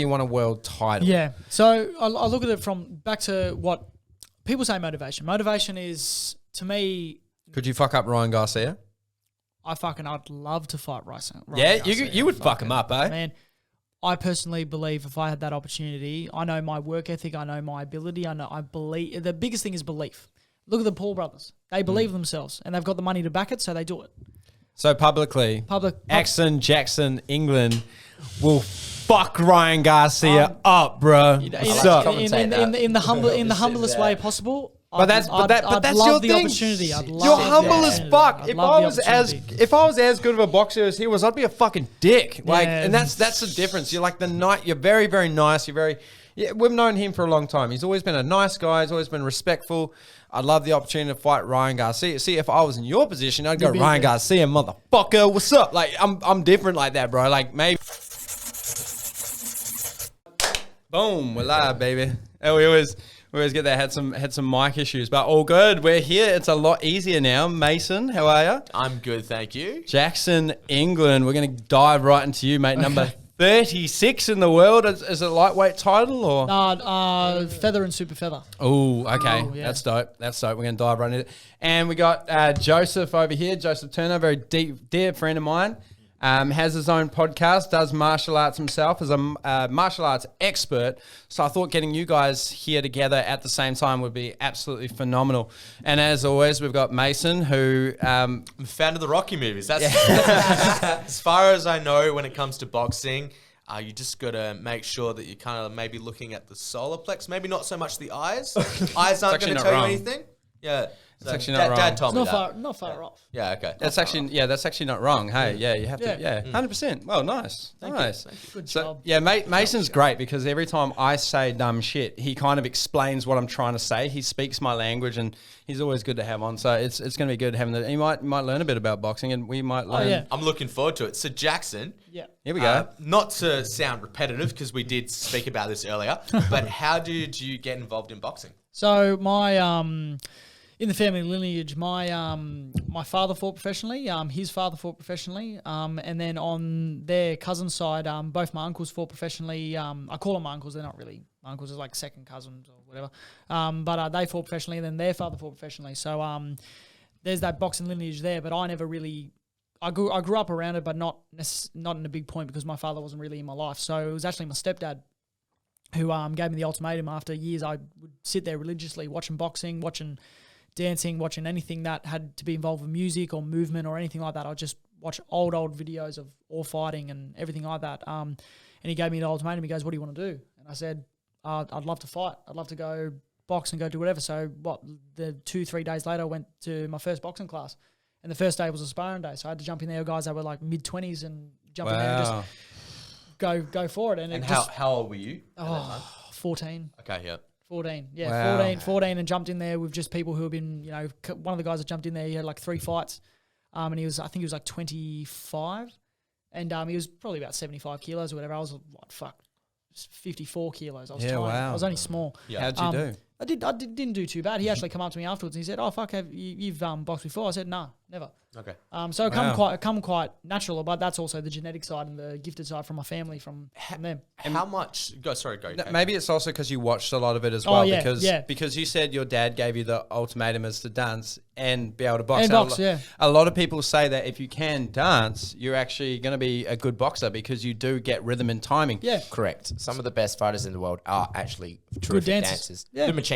you won a world title. Yeah. So I look at it from back to what people say motivation. Motivation is, to me... Could you fuck up Ryan Garcia? I'd love to fight Ryan Yeah, Garcia. you would fuck him up, eh? Man, I personally believe if I had that opportunity, I know my work ethic, I know my ability, I believe. The biggest thing is belief. Look at the Paul brothers. They believe themselves and they've got the money to back it, so they do it. So Axon Jackson, England will fuck Ryan Garcia up, bro. In the humblest way possible. But that's your thing. Opportunity. You're humble as fuck. If I was as good of a boxer as he was, I'd be a fucking dick. And that's the difference. You're like you're very, very nice. We've known him for a long time. He's always been a nice guy. He's always been respectful. I'd love the opportunity to fight Ryan Garcia. See, if I was in your position, I'd go, Ryan Garcia, motherfucker, what's up? Like, I'm different like that, bro. Like, maybe. Boom, we're live, baby. And we always get that. Had some mic issues, but all good. We're here. It's a lot easier now. Mason, how are you? I'm good, thank you. Jackson, England. We're going to dive right into you, mate. Number 36 in the world. Is it a lightweight title or? Feather and super feather. Oh, okay. Oh, yeah. That's dope. We're going to dive right into it. And we got Joseph over here. Joseph Turner, very dear friend of mine. Has his own podcast, does martial arts himself, is a martial arts expert. So I thought getting you guys here together at the same time would be absolutely phenomenal. And as always, we've got Mason, who... I'm a fan of the Rocky movies. That's as far as I know when it comes to boxing. You just got to make sure that you're kind of maybe looking at the solar plex, maybe not so much the eyes. Eyes aren't going to tell you anything. Yeah. It's actually not wrong. Dad told me that. Not far off. Yeah, okay. That's actually not wrong. Hey, you have to, 100%. Well, nice. Nice. Thank you. Good job. job. Yeah, Mason's great because every time I say dumb shit, he kind of explains what I'm trying to say. He speaks my language and he's always good to have on. So it's going to be good having that. He might learn a bit about boxing and we might learn. Oh, yeah. I'm looking forward to it. So Jackson. Yeah. Here we go. Not to sound repetitive because we did speak about this earlier, but how did you get involved in boxing? So my in the family lineage, my father fought professionally. His father fought professionally, and then on their cousin's side, both my uncles fought professionally. I call them my uncles; they're not really my uncles; they're like second cousins or whatever. But they fought professionally, and then their father fought professionally. So there's that boxing lineage there. But I never really. I grew up around it, but not in a big point because my father wasn't really in my life. So it was actually my stepdad who gave me the ultimatum. After years, I would sit there religiously watching boxing, watching dancing, watching anything that had to be involved with music or movement or anything like that. I'd just watch old videos of all fighting and everything like that. And he gave me the ultimatum. He goes, "What do you want to do?" And I said, "I'd love to fight. I'd love to go box and go do whatever." So the 2-3 days later, I went to my first boxing class. And the first day was a sparring day. So I had to jump in there with guys that were like mid-20s and jump in there and just go for it. And how old were you? 14. Okay, yeah. 14, yeah, Wow. 14 and jumped in there with just people who have been, one of the guys that jumped in there, he had like 3 fights, and I think he was like 25, and he was probably about 75 kilos or whatever. I was like, 54 kilos. I was tiny. Wow. I was only small. Yeah. How'd you do? I didn't do too bad. He actually come up to me afterwards and he said, "Oh fuck, you've boxed before?" I said, "Nah, never." Okay. So it come quite natural, but that's also the genetic side and the gifted side from my family from them. How much? Go. Maybe it's also because you watched a lot of it as well. Yeah, because you said your dad gave you the ultimatum as to dance and be able to box. And box, yeah. A lot of people say that if you can dance, you're actually going to be a good boxer because you do get rhythm and timing. Yeah, correct. Some of the best fighters in the world are actually terrific dancers. Yeah. Lomachenko.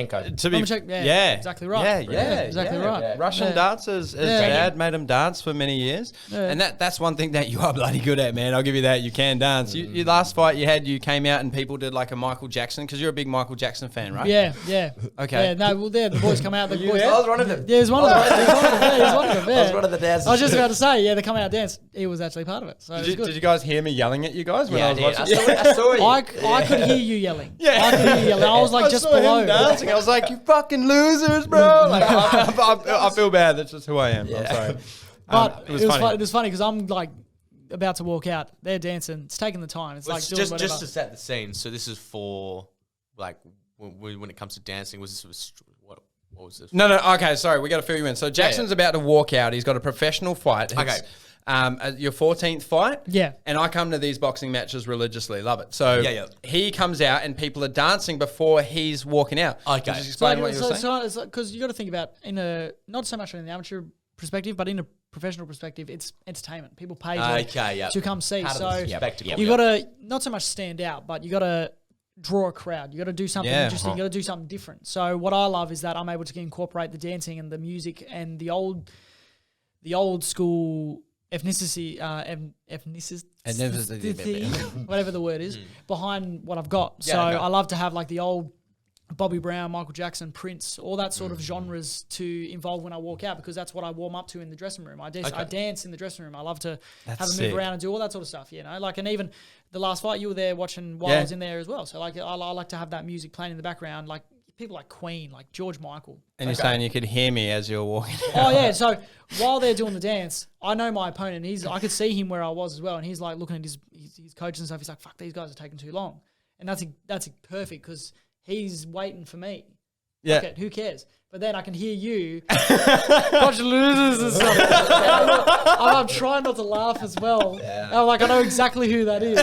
Yeah, exactly right. Yeah, exactly right. Yeah. Russian dancers, his dad made him dance for many years, and that's one thing that you are bloody good at, man. I'll give you that. You can dance. Your last fight you came out and people did like a Michael Jackson because you're a big Michael Jackson fan, right? Yeah. Okay. Yeah, no, well, the boys come out. The boys. I was one of them. Yeah, he was one of them. I was one of the dancers. I was just about to say, they come out dance. He was actually part of it. So Did you guys hear me yelling at you guys when I was watching? I saw you. I could hear you yelling. Yeah. I could hear you yelling. I was like just saw below. him dancing. I was like, "You fucking losers, bro!" Like, I feel bad. That's just who I am. I'm sorry. But it was funny because I'm like about to walk out. They're dancing. It's taking the time. It's like doing just to set the scene. So this is for like when it comes to dancing. What was this? No. Okay, sorry. We got to fill you in. So Jackson's about to walk out. He's got a professional fight. Okay. your 14th fight. Yeah. And I come to these boxing matches religiously, love it. So Yeah. he comes out and people are dancing before he's walking out. Okay. Just explain what you were saying. So it's because you got to think about not so much in the amateur perspective, but in a professional perspective, it's entertainment. People pay to come see. Part of the spectacle. You got to not so much stand out, but you got to draw a crowd. You got to do something interesting. You got to do something different. So what I love is that I'm able to incorporate the dancing and the music and the old school ethnicity, whatever the word is, behind what I've got. Yeah, so okay. I love to have like the old Bobby Brown, Michael Jackson, Prince, all that sort of genres to involve when I walk out, because that's what I warm up to in the dressing room. I dance in the dressing room. I love to have a move around and do all that sort of stuff, like, and even the last fight you were there watching while I was in there as well. So like I like to have that music playing in the background, like people like Queen, like George Michael. And you're saying you could hear me as you're walking out. Oh yeah, so while they're doing the dance, I know my opponent. I could see him where I was as well, and he's like looking at his coaches and stuff. He's like, "Fuck, these guys are taking too long," and that's perfect because he's waiting for me. Yeah. Okay, who cares? But then I can hear you, bunch of losers and stuff. I'm trying not to laugh as well. Yeah. I'm like, I know exactly who that is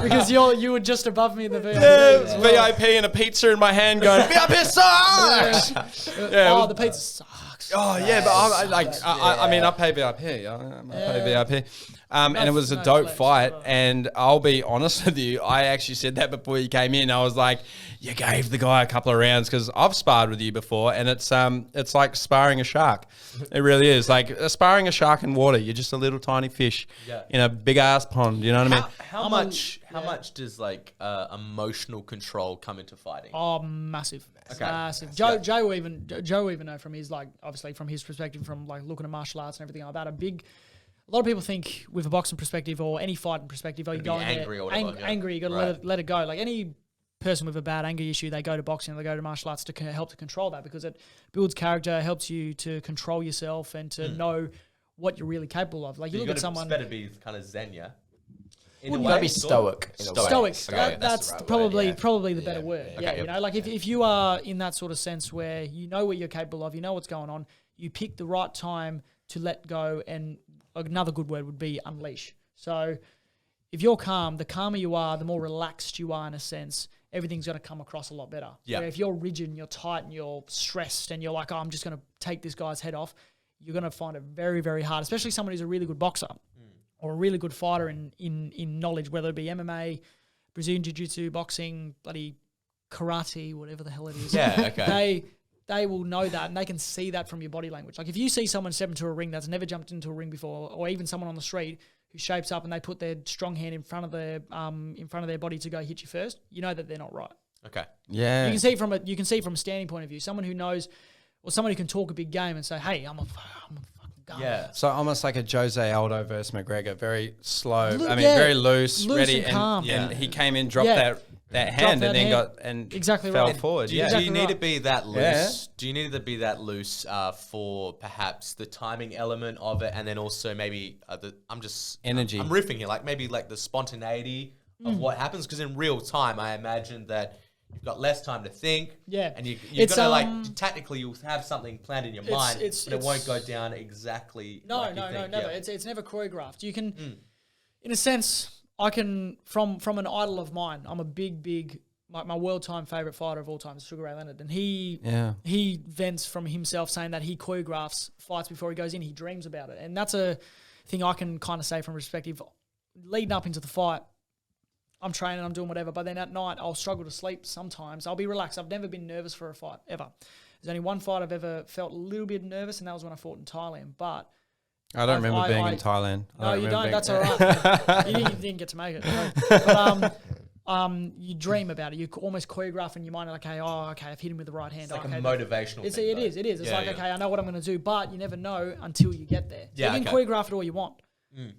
because you were just above me in the VIP. VIP and a pizza in my hand going, VIP sucks! Oh, the pizza sucks. Oh, yeah, but I pay VIP. I pay VIP. And it was a dope fight. And I'll be honest with you, I actually said that before you came in. I was like, you gave the guy a couple of rounds, because I've sparred with you before, and it's like sparring a shark. It really is. Like sparring a shark in water. You're just a little tiny fish in a big ass pond. You know what I mean? How much does like emotional control come into fighting? Oh, massive. Okay. Massive. Joe will even know from his, like, obviously from his perspective, from like looking at martial arts and everything like that. A lot of people think with a boxing perspective or any fighting perspective, you go angry or whatever. Angry, you got to let it go. Like any person with a bad anger issue, they go to boxing, they go to martial arts to help to control that, because it builds character, helps you to control yourself and to know what you're really capable of. Like you look at someone, better be kind of zen, yeah. You gotta be stoic. Stoic. Okay, that's the right probably word, the better word. Okay, You know, like if you are in that sort of sense where you know what you're capable of, you know what's going on, you pick the right time to let go, and another good word would be unleash. So if you're calm, the calmer you are, the more relaxed you are in a sense, everything's going to come across a lot better. Yeah. Where if you're rigid and you're tight and you're stressed and you're like, oh, I'm just going to take this guy's head off, you're going to find it very, very hard, especially someone who's a really good boxer or a really good fighter in knowledge, whether it be MMA, Brazilian Jiu-Jitsu, boxing, bloody karate, whatever the hell it is. Yeah, okay. They will know that, and they can see that from your body language. Like if you see someone step into a ring that's never jumped into a ring before, or even someone on the street who shapes up and they put their strong hand in front of their body to go hit you first, you know that they're not right. Okay. Yeah. You can see from a standing point of view, someone who knows, or someone who can talk a big game and say, "Hey, I'm a fucking gun." Yeah. So almost like a Jose Aldo versus McGregor, very slow. Very loose, ready, and calm. And he came in, dropped that hand, and then got exactly fell right. forward. Do you need to be that loose? Yeah. Do you need to be that loose for perhaps the timing element of it, and then also maybe energy. I'm riffing here, like maybe like the spontaneity of what happens, because in real time, I imagine that you've got less time to think. Yeah. And you're gonna like tactically you'll have something planned in your mind, but it won't go down exactly. No, like you think. never. Yeah. It's never choreographed. You can, in a sense, I can from an idol of mine. I'm a big my world time favorite fighter of all time is Sugar Ray Leonard, and he vents from himself saying that he choreographs fights before he goes in. He dreams about it, and that's a thing I can kind of say from perspective. Leading up into the fight, I'm training, I'm doing whatever, but then at night I'll struggle to sleep sometimes. I'll be relaxed. I've never been nervous for a fight, ever. There's only one fight I've ever felt a little bit nervous, and that was when I fought in Thailand. But I don't remember being in Thailand. No, you don't. That's all right. you didn't get to make it. No. But you dream about it. You almost choreograph in your mind, like, okay, I've hit him with the right hand. It's like a motivational thing. It is. It's like, okay, I know what I'm going to do, but you never know until you get there. Yeah, you can choreograph it all you want.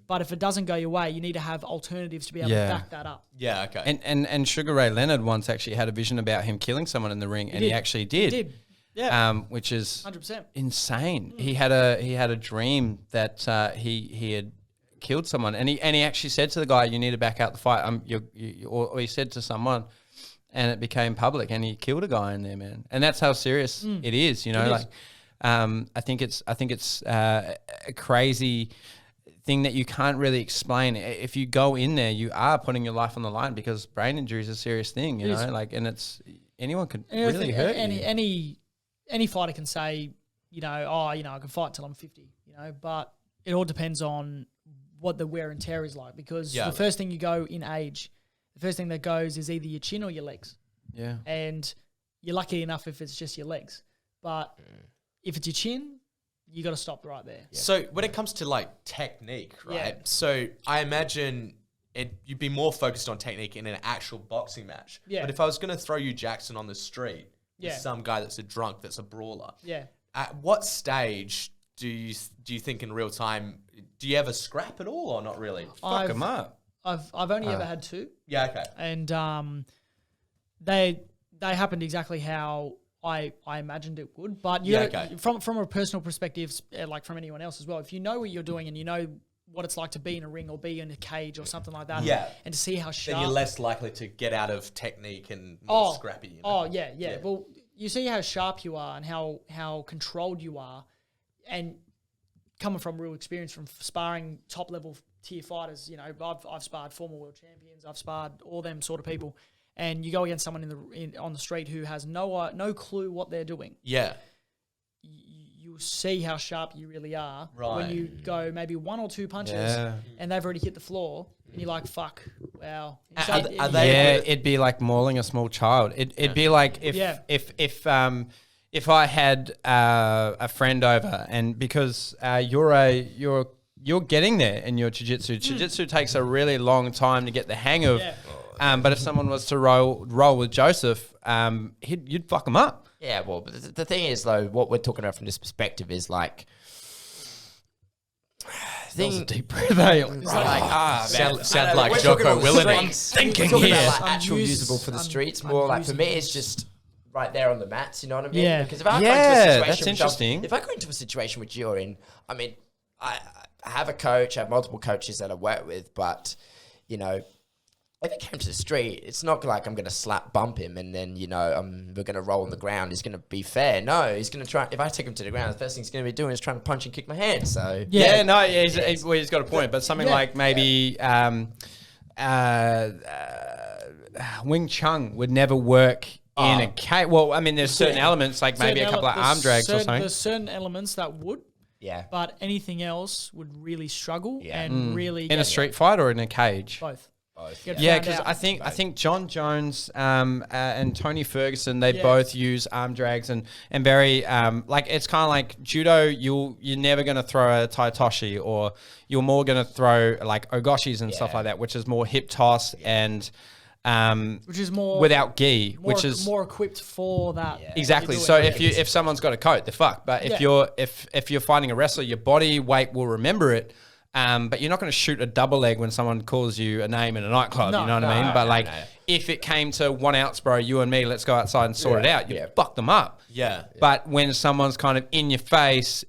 But if it doesn't go your way, you need to have alternatives to be able to back that up. Yeah, okay. And Sugar Ray Leonard once actually had a vision about him killing someone in the ring, and he actually did. He did. Yeah. Which is 100% insane. He had a dream that he had killed someone, and he actually said to the guy, "You need to back out the fight." Or he said to someone, and it became public, and he killed a guy in there, man. And that's how serious it is. You know, I think it's a crazy thing that you can't really explain. If you go in there, you are putting your life on the line because brain injury is a serious thing, you know, like, and it's anyone could really hurt you. Any fighter can say, you know, oh, you know, I can fight till I'm 50, you know, but it all depends on what the wear and tear is like, because the first thing you go in age, the first thing that goes is either your chin or your legs. Yeah. And you're lucky enough if it's just your legs. But if it's your chin, you got to stop right there. Yeah. So when it comes to like technique, right? Yeah. So I imagine you'd be more focused on technique in an actual boxing match. Yeah. But if I was going to throw you Jackson on the street with some guy that's a drunk, that's a brawler. Yeah. At what stage do you think in real time, do you ever scrap at all or not really? Fuck them up. I've only ever had 2. Yeah, okay. And they happened exactly how I imagined it would. But from a personal perspective, like from anyone else as well, if you know what you're doing and you know what it's like to be in a ring or be in a cage or something like that, and to see how sharp, then you're less likely to get out of technique and more scrappy. You know? Oh yeah. Well, you see how sharp you are and how controlled you are, and coming from real experience from sparring top level tier fighters. You know, I've sparred former world champions, I've sparred all them sort of people, and you go against someone on the street who has no clue what they're doing. Yeah. You see how sharp you really are when you go maybe 1 or 2 punches and they've already hit the floor and you're like, fuck, wow. It'd be like mauling a small child. It'd be like if I had a friend over, and because you're getting there in your jiu-jitsu takes a really long time to get the hang of. But if someone was to roll with Joseph, you'd fuck him up. Yeah, well, but the thing is, though, what we're talking about from this perspective is like... That was a deep breath, eh? Sound like Jocko Willink. I'm thinking here. Like actual usable for the streets. More like, for me, it's just right there on the mats, you know what I mean? Yeah. Because if I go into a situation... that's interesting. If I go into a situation which you're in, I mean, I have a coach, I have multiple coaches that I work with, but, you know... If it came to the street, it's not like I'm going to bump him and then, you know, we're going to roll on the ground. He's going to be fair. No, he's going to try. If I take him to the ground, the first thing he's going to be doing is trying to punch and kick my hand. So he's got a point. But something like maybe Wing Chun would never work in a cage. Well, I mean, there's certain elements, like maybe a couple of arm drags or something. There's certain elements that would. Yeah. But anything else would really struggle and really... In a street fight or in a cage? Both. Yeah, because I think John Jones and Tony Ferguson, they both use arm drags and very like, it's kind of like judo. You're never going to throw a taitoshi, or you're more going to throw like ogoshis and stuff like that, which is more hip toss and which is more without gi, which is more equipped for that. Exactly. So if someone's got a coat, they're fucked. But if you're fighting a wrestler, your body weight will remember it. But you're not going to shoot a double leg when someone calls you a name in a nightclub, you know what I mean? But if it came to 1 ounce, bro, you and me, let's go outside and sort it out, you fuck them up. Yeah. But when someone's kind of in your face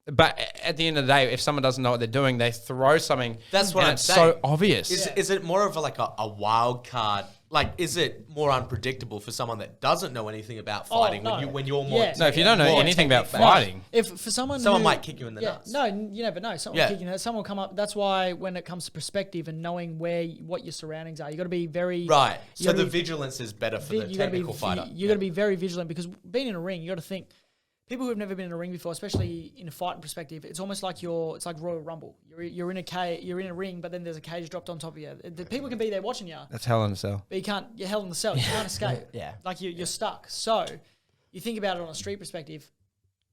but at the end of the day, if someone doesn't know what they're doing, they throw something. That's what I'm it's saying. So obvious. Is it more of a wild card? Like, is it more unpredictable for someone that doesn't know anything about fighting when you're more... No, if you don't know anything about fighting... If for someone might kick you in the nuts. No, you never know. Someone will come up. That's why when it comes to perspective and knowing what your surroundings are, you got to be very... Right. So the vigilance is better for the technical fighter. You got to be very vigilant, because being in a ring, you got to think... People who have never been in a ring before, especially in a fighting perspective, it's almost like it's like Royal Rumble. You're in a cage, you're in a ring, but then there's a cage dropped on top of you. The people can be there watching you. That's hell in a cell. But you're hell in the cell. You can't escape. Like you're stuck. So you think about it on a street perspective,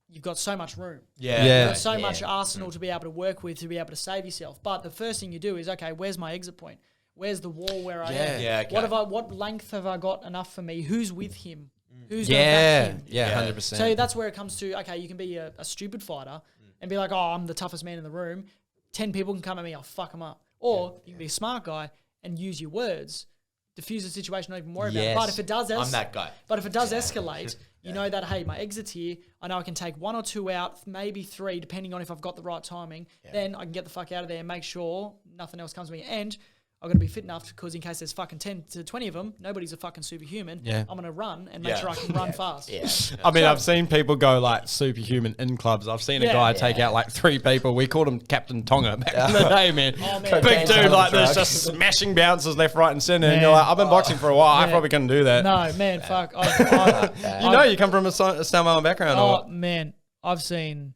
you've got so much room. You've got so much arsenal to be able to work with, to be able to save yourself. But the first thing you do is, okay, where's my exit point? Where's the wall where I am? Yeah, okay. What length have I got enough for me? Who's with him? Who's going to back him? 100%. So that's where it comes to, okay, you can be a stupid fighter and be like, oh, I'm the toughest man in the room. 10 people can come at me, I'll fuck them up. Or you can be a smart guy and use your words, diffuse the situation, not even worry about it. But if it does I'm that guy. But if it does escalate, you know that, hey, my exit's here. I know I can take 1 or 2 out, maybe 3, depending on if I've got the right timing. Then I can get the fuck out of there and make sure nothing else comes to me. And I've got to be fit enough because in case there's fucking 10 to 20 of them, nobody's a fucking superhuman. Yeah. I'm going to run and make sure I can run fast. Yeah. I mean, I've seen people go like superhuman in clubs. I've seen a guy take out like 3 people. We called him Captain Tonga back in the day, man. Oh, man. Big dude like this, just smashing bouncers left, right, and centre. And you're like, I've been boxing for a while. I probably couldn't do that. No, man, fuck. You know, you come from a Samoan background. Oh, or man. I've seen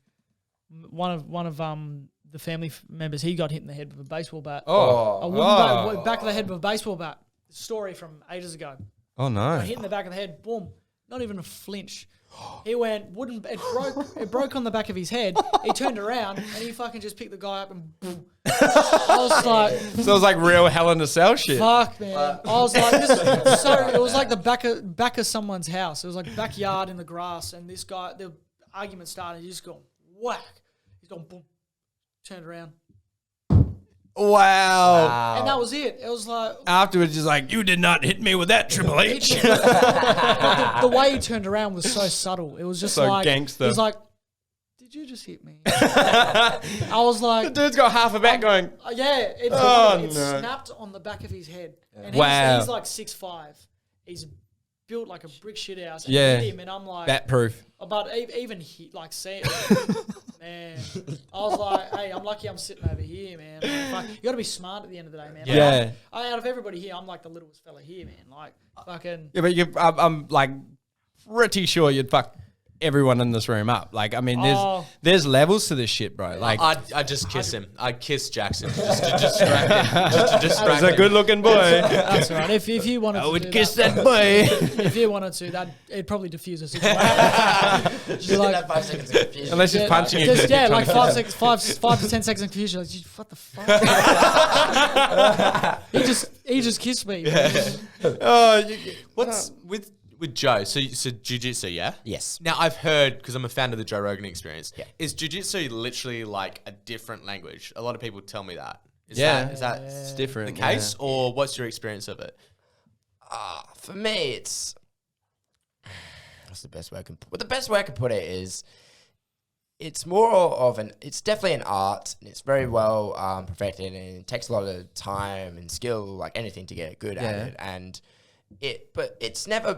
one of the family members, he got hit in the head with a baseball bat. A wooden back of the head with a baseball bat. Story from ages ago. Oh, no. Got hit in the back of the head, boom. Not even a flinch. He went, it broke on the back of his head. He turned around and he fucking just picked the guy up and boom. I was like... So it was like real Hell in a Cell shit. Fuck, man. I was like, it was like the back of someone's house. It was like backyard in the grass, and this guy, the argument started, he just gone whack. He's gone boom. Turned around. Wow. And that was it. It was like... Afterwards, he's like, you did not hit me with that, Triple H. the way he turned around was so subtle. It was just So like... gangster. He's like, did you just hit me? I was like... The dude's got half a back going... it snapped on the back of his head. And he's like 6'5". He's built like a brick shit house. And hit him, and I'm like... Bat proof. But even he, like, man, I was like, hey, I'm lucky I'm sitting over here, man. Like, you got to be smart at the end of the day, man. Yeah. Like, out of everybody here, I'm like the littlest fella here, man. Like, fucking... Yeah, but I'm like pretty sure you'd fuck everyone in this room up. Like, I mean, there's levels to this shit, bro. Like, I'd just kiss him. I'd kiss Jackson just to distract him. Just to distract he's a him. good-looking boy. That's all right. If you wanted to I would do kiss that boy. if you wanted to, it'd probably diffuse the situation. Just didn't have 5 seconds of confusion. Unless he's punching you. Just, like 5 to 10 seconds of confusion. Like, what the fuck? he just kissed me. What's with Joe? So jiu-jitsu, yeah? Yes. Now I've heard, because I'm a fan of the Joe Rogan Experience. Yeah. Is jiu-jitsu literally like a different language? A lot of people tell me that. Is It's that different. the case, or what's your experience of it? For me, it's... What's the best way I can put it? Well, the best way I can put it is... It's more of it's definitely an art, and it's very well perfected, and it takes a lot of time and skill, like anything, to get good at it. And but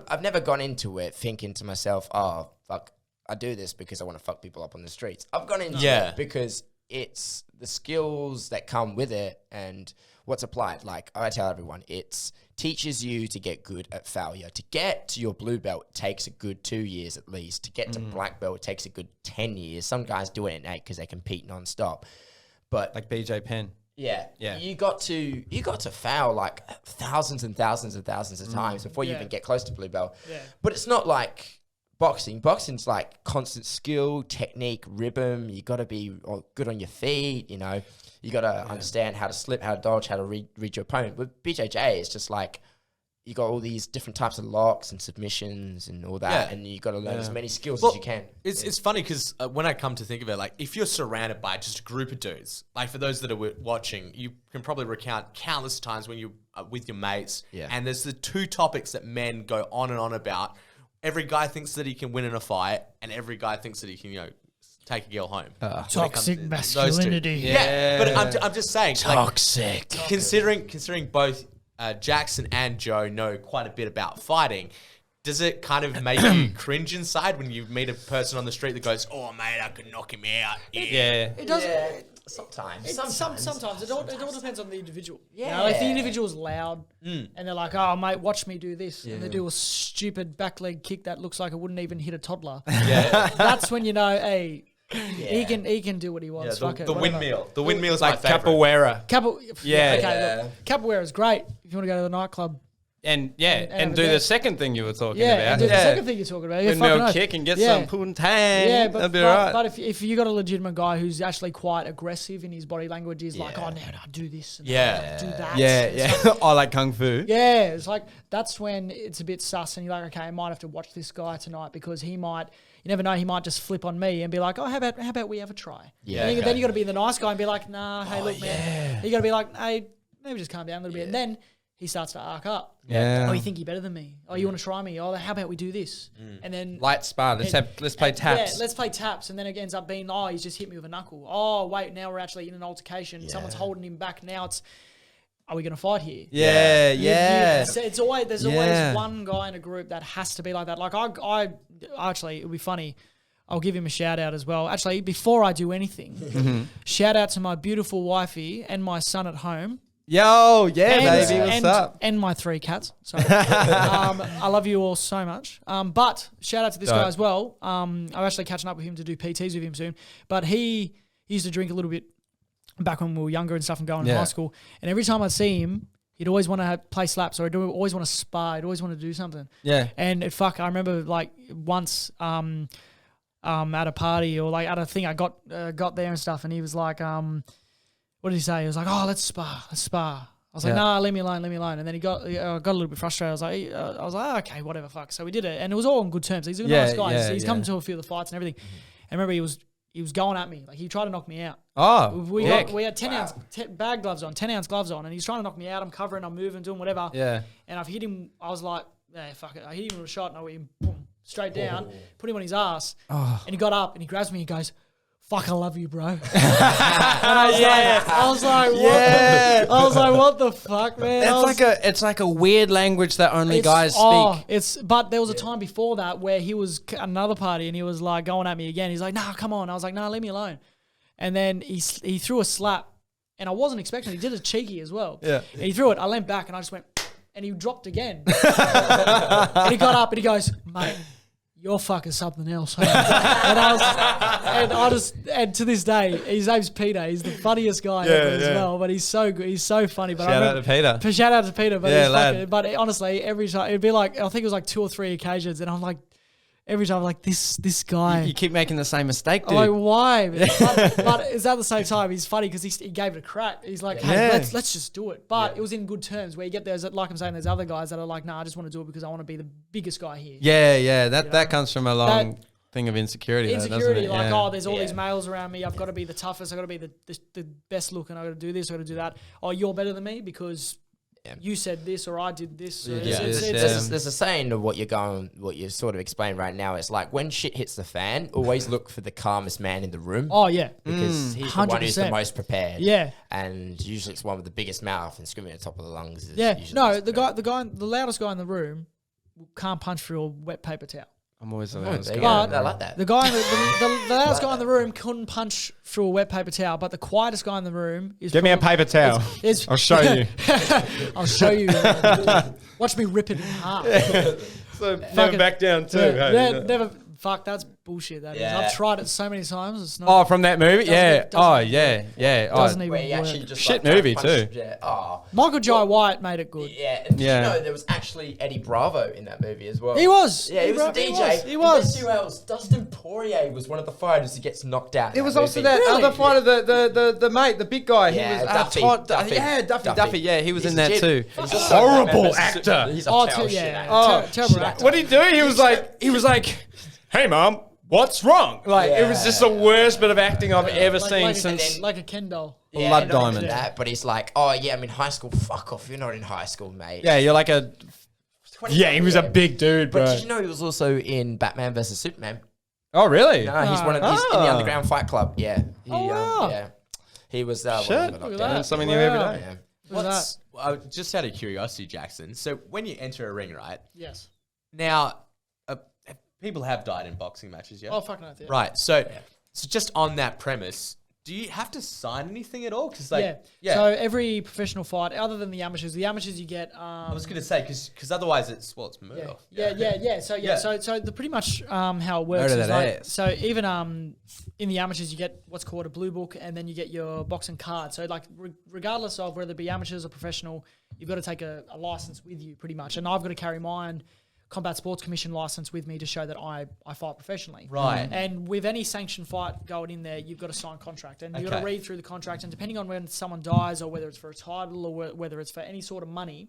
I've never gone into it thinking to myself, oh, fuck, I do this because I want to fuck people up on the streets. I've gone into it because it's the skills that come with it and what's applied. Like I tell everyone, it teaches you to get good at failure. To get to your blue belt takes a good 2 years at least. To get to black belt takes a good 10 years. Some guys do it in 8 because they compete non-stop. But Like BJ Penn. Yeah. You got to fail like thousands and thousands and thousands of times before you even get close to blue belt. Yeah. But it's not like boxing. Boxing's like constant skill, technique, rhythm. You got to be good on your feet, you know. You got to understand how to slip, how to dodge, how to read your opponent. With BJJ, it's just like you got all these different types of locks and submissions and all that, and you got to learn as many skills as you can. It's funny because when I come to think of it, like if you're surrounded by just a group of dudes, like for those that are watching, you can probably recount countless times when you're with your mates, and there's the 2 topics that men go on and on about. Every guy thinks that he can win in a fight, and every guy thinks that he can, take a girl home. Toxic masculinity. Yeah, but I'm just saying, Toxic. like, considering both Jackson and Joe know quite a bit about fighting, does it kind of make you cringe inside when you meet a person on the street that goes, "Oh mate, I could knock him out"? Yeah, It does. Sometimes. Sometimes it all depends on the individual. Yeah. You know, if the individual's loud and they're like, "Oh mate, watch me do this," and they do a stupid back leg kick that looks like it wouldn't even hit a toddler. That's when you know, hey, he can do what he wants. the windmill. The windmill is Like my favorite. capoeira. Look, capoeira is great if you want to go to the nightclub. And do the second thing you were talking about. And do the second thing you're talking about. Windmill kick and get some poontang. Yeah, that'd be right. But if you got a legitimate guy who's actually quite aggressive in his body language, he's like, "Oh no, do this, and do that." Yeah. I like kung fu. Yeah, it's like that's when it's a bit sus, and you're like, okay, I might have to watch this guy tonight because he might. You never know, he might just flip on me and be like, "Oh, how about we have a try?" Yeah. And then you got to be the nice guy and be like, "Nah, hey, look, man." You got to be like, "Hey, maybe just calm down a little bit," and then he starts to arc up. Yeah. Oh, you think you're better than me? Oh, you want to try me? Oh, how about we do this? And then Light spar. Let's play taps. Yeah, let's play taps. And then it ends up being, oh, he's just hit me with a knuckle. Oh, wait, now we're actually in an altercation. Someone's holding him back. Now are we going to fight here? Yeah. It's always there's always one guy in a group that has to be like that. Like I actually, it'll be funny. I'll give him a shout out as well. Actually, before I do anything, shout out to my beautiful wifey and my son at home. Yo, yeah, baby, what's up? And my 3 cats. Sorry. I love you all so much. But shout out to this guy as well. I'm actually catching up with him to do PTs with him soon. But he used to drink a little bit back when we were younger and stuff and going to high school. And every time I'd see him, he'd always want to play slaps or he'd always want to spar. He'd always want to do something. Yeah. And I remember like once at a party or like at a thing, I got there and stuff, and he was like, what did he say? He was like, "Oh, let's spar." I was like, "Nah, leave me alone." And then he got a little bit frustrated. I was like, okay, whatever, fuck. So we did it, and it was all on good terms. He's a nice guy. He's come to a few of the fights and everything. And remember, he was going at me, like he tried to knock me out. Oh, we had 10-ounce bag gloves on, 10-ounce gloves on, and he's trying to knock me out. I'm covering, I'm moving, doing whatever. Yeah. And I've hit him. I was like, yeah, fuck it. I hit him with a shot, and I went boom, straight down, put him on his ass, and he got up and he grabs me. He goes, "Fuck, I love you, bro." And I was like, what? I was like, what the fuck, man? It's like a weird language that only guys speak. But there was a time before that where he was at another party and he was like going at me again. He's like, "Nah, come on." I was like, "Nah, leave me alone." And then he threw a slap, and I wasn't expecting it. He did it cheeky as well. Yeah. And he threw it. I leant back and I just went, and he dropped again. And he got up and he goes, "Mate, you're fucking something else." And to this day, his name's Peter. He's the funniest guy ever as well. But he's so good. He's so funny. But shout out to Peter. Shout out to Peter. But he's fucking, but honestly, every time it'd be like, I think it was like 2 or 3 occasions, and I'm like, every time I'm like, this guy. You keep making the same mistake, dude. I'm like, why? But it's at the same time, he's funny because he gave it a crack. He's like, hey, let's just do it. But it was in good terms where you get like I'm saying, there's other guys that are like, nah, I just want to do it because I want to be the biggest guy here. Yeah. That comes from a long thing of insecurity. Insecurity, like, oh, there's all these males around me. I've got to be the toughest. I've got to be the best looking. I've got to do this. I've got to do that. Oh, you're better than me because you said this or I did this. There's a saying of what you're sort of explaining right now. It's like when shit hits the fan, always look for the calmest man in the room. Oh yeah, because he's 100%. The one who's the most prepared. Yeah, and usually it's one with the biggest mouth and screaming at the top of the lungs. The loudest guy in the room can't punch through a wet paper towel. I'm always the loudest guy. But I like that. The loudest guy in the room couldn't punch through a wet paper towel, but the quietest guy in the room is. Give me a paper towel. I'll show you. I'll show you. Watch me rip it in half. So never back down too. Never. Fuck, that's bullshit. That is. I've tried it so many times. It's not. Oh, from that movie? Yeah. Doesn't even work. Just shit movie too. Yeah. Oh. Michael Jai White made it good. Yeah. And did you know there was actually Eddie Bravo in that movie as well? He was. Yeah, he was a DJ. He was. Who else? Dustin Poirier was one of the fighters who gets knocked out. It was also that other fighter, the mate, the big guy. Yeah, he was Duffy. Yeah, Duffy. Yeah, he was in that too. Horrible actor. He's a terrible actor. What did he do? He was like, "Hey, Mom, what's wrong?" Like it was just the worst bit of acting I've ever seen since like a Ken doll. Blood Diamond. That, but he's like, "Oh yeah, I'm in high school." Fuck off! You're not in high school, mate. Yeah, you're like a. Yeah, he was a big dude, bro. But did you know he was also in Batman vs Superman? Oh really? No, he's one of he's in the Underground Fight Club. Yeah. He was. Something new every day. What's just out of curiosity, Jackson? So when you enter a ring, right? Yes. Now, people have died in boxing matches, yeah? Oh, fuck no. Yeah. Right. So just on that premise, do you have to sign anything at all? Cause So every professional fight, other than the amateurs you get. I was going to say because otherwise it's murder. So the pretty much how it works is like so even in the amateurs you get what's called a blue book, and then you get your boxing card. So like regardless of whether it be amateurs or professional, you've got to take a license with you pretty much, and I've got to carry mine. Combat Sports Commission license with me to show that I fight professionally. Right. And with any sanctioned fight going in there, you've got to sign a contract. And you've got to read through the contract. And depending on when someone dies or whether it's for a title or whether it's for any sort of money,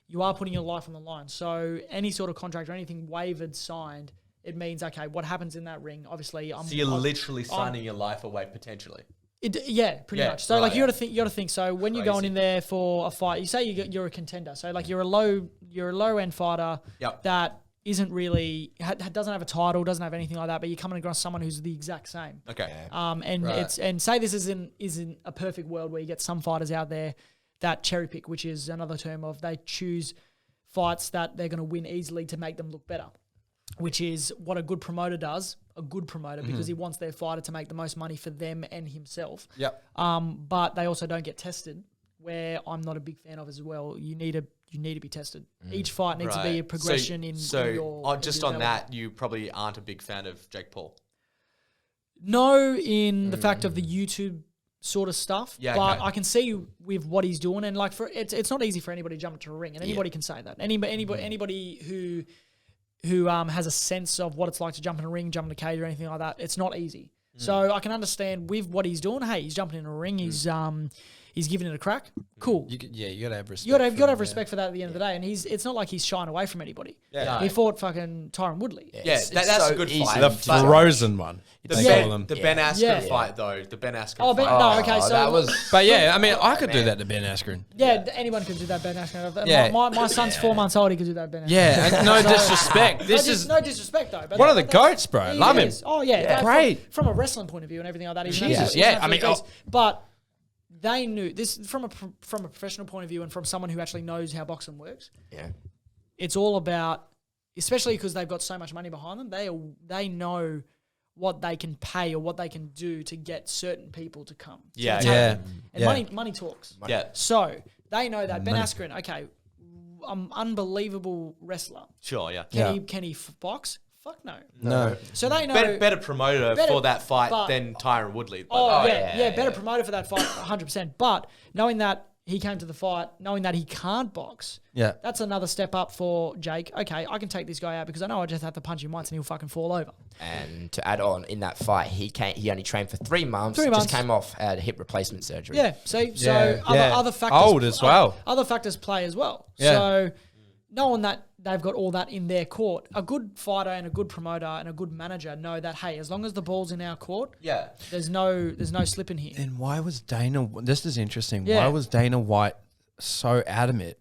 you are putting your life on the line. So any sort of contract or anything waived, signed, it means, okay, what happens in that ring, obviously. So you're literally signing your life away potentially. Pretty much. So you got to think. So when you're going in there for a fight, you say you're a contender. So like you're a low end fighter that isn't really doesn't have a title, doesn't have anything like that. But you're coming across someone who's the exact same. Okay. And say this isn't a perfect world where you get some fighters out there that cherry pick, which is another term of they choose fights that they're going to win easily to make them look better, which is what a good promoter does. A good promoter, because he wants their fighter to make the most money for them and himself. Yep. But they also don't get tested, where I'm not a big fan of as well. You need to be tested. Each fight needs to be a progression in your... just on that, you probably aren't a big fan of Jake Paul. No, in the fact of the YouTube sort of stuff, Yeah, but okay. I can see with what he's doing, and like it's not easy for anybody to jump into a ring, and anybody can say that. Anybody who has a sense of what it's like to jump in a ring, jump in a cage, or anything like that, it's not easy. So I can understand with what he's doing. Hey, he's jumping in a ring. He's giving it a crack. Cool. You gotta have respect. You gotta have respect for that at the end of the day. And it's not like he's shying away from anybody. Yeah. He fought fucking Tyron Woodley. Yeah, that's so a good easy fight. The But frozen one. the they Ben, call them. the Ben Askren Yeah. fight, though. The Ben Askren Oh, fight. no, okay, so that was... But yeah, I mean, I could do that to Ben Askren. yeah, anyone could do that, Ben Askren. Yeah. My son's 4 months old. He could do that, Ben Askren. Yeah, and no disrespect. This is no disrespect though. But one of the that's- goats, bro. he Love him. is. Oh yeah, that- Great. from a wrestling point of view and everything like that. He's Jesus, an yeah, absolute I mean, beast. But they knew this from a professional point of view and from someone who actually knows how boxing works. Yeah. It's all about, especially because they've got so much money behind them. They know what they can pay or what they can do to get certain people to come. to Yeah, the yeah, table. And yeah. money talks. Yeah, So they know that Ben Askren, okay, unbelievable wrestler. sure, yeah. Can he box? Fuck no. No. So they know Better promoter Better- for that fight but- than Tyron Woodley. Oh, But, yeah, better promoter for that fight, 100%. But knowing that he came to the fight, knowing that he can't box, Yeah. that's another step up for Jake. Okay, I can take this guy out because I know I just have to punch him once and he'll fucking fall over. And to add on, in that fight, he only trained for 3 months. 3 months. Just came off had hip replacement surgery. Yeah, see, so Yeah, other factors old as well. Other factors play as well. Yeah. So knowing that they've got all that in their court, a good fighter and a good promoter and a good manager know that, hey, as long as the ball's in our court, yeah. there's no slipping here. Then why was Dana? This is interesting. Yeah. Why was Dana White so adamant?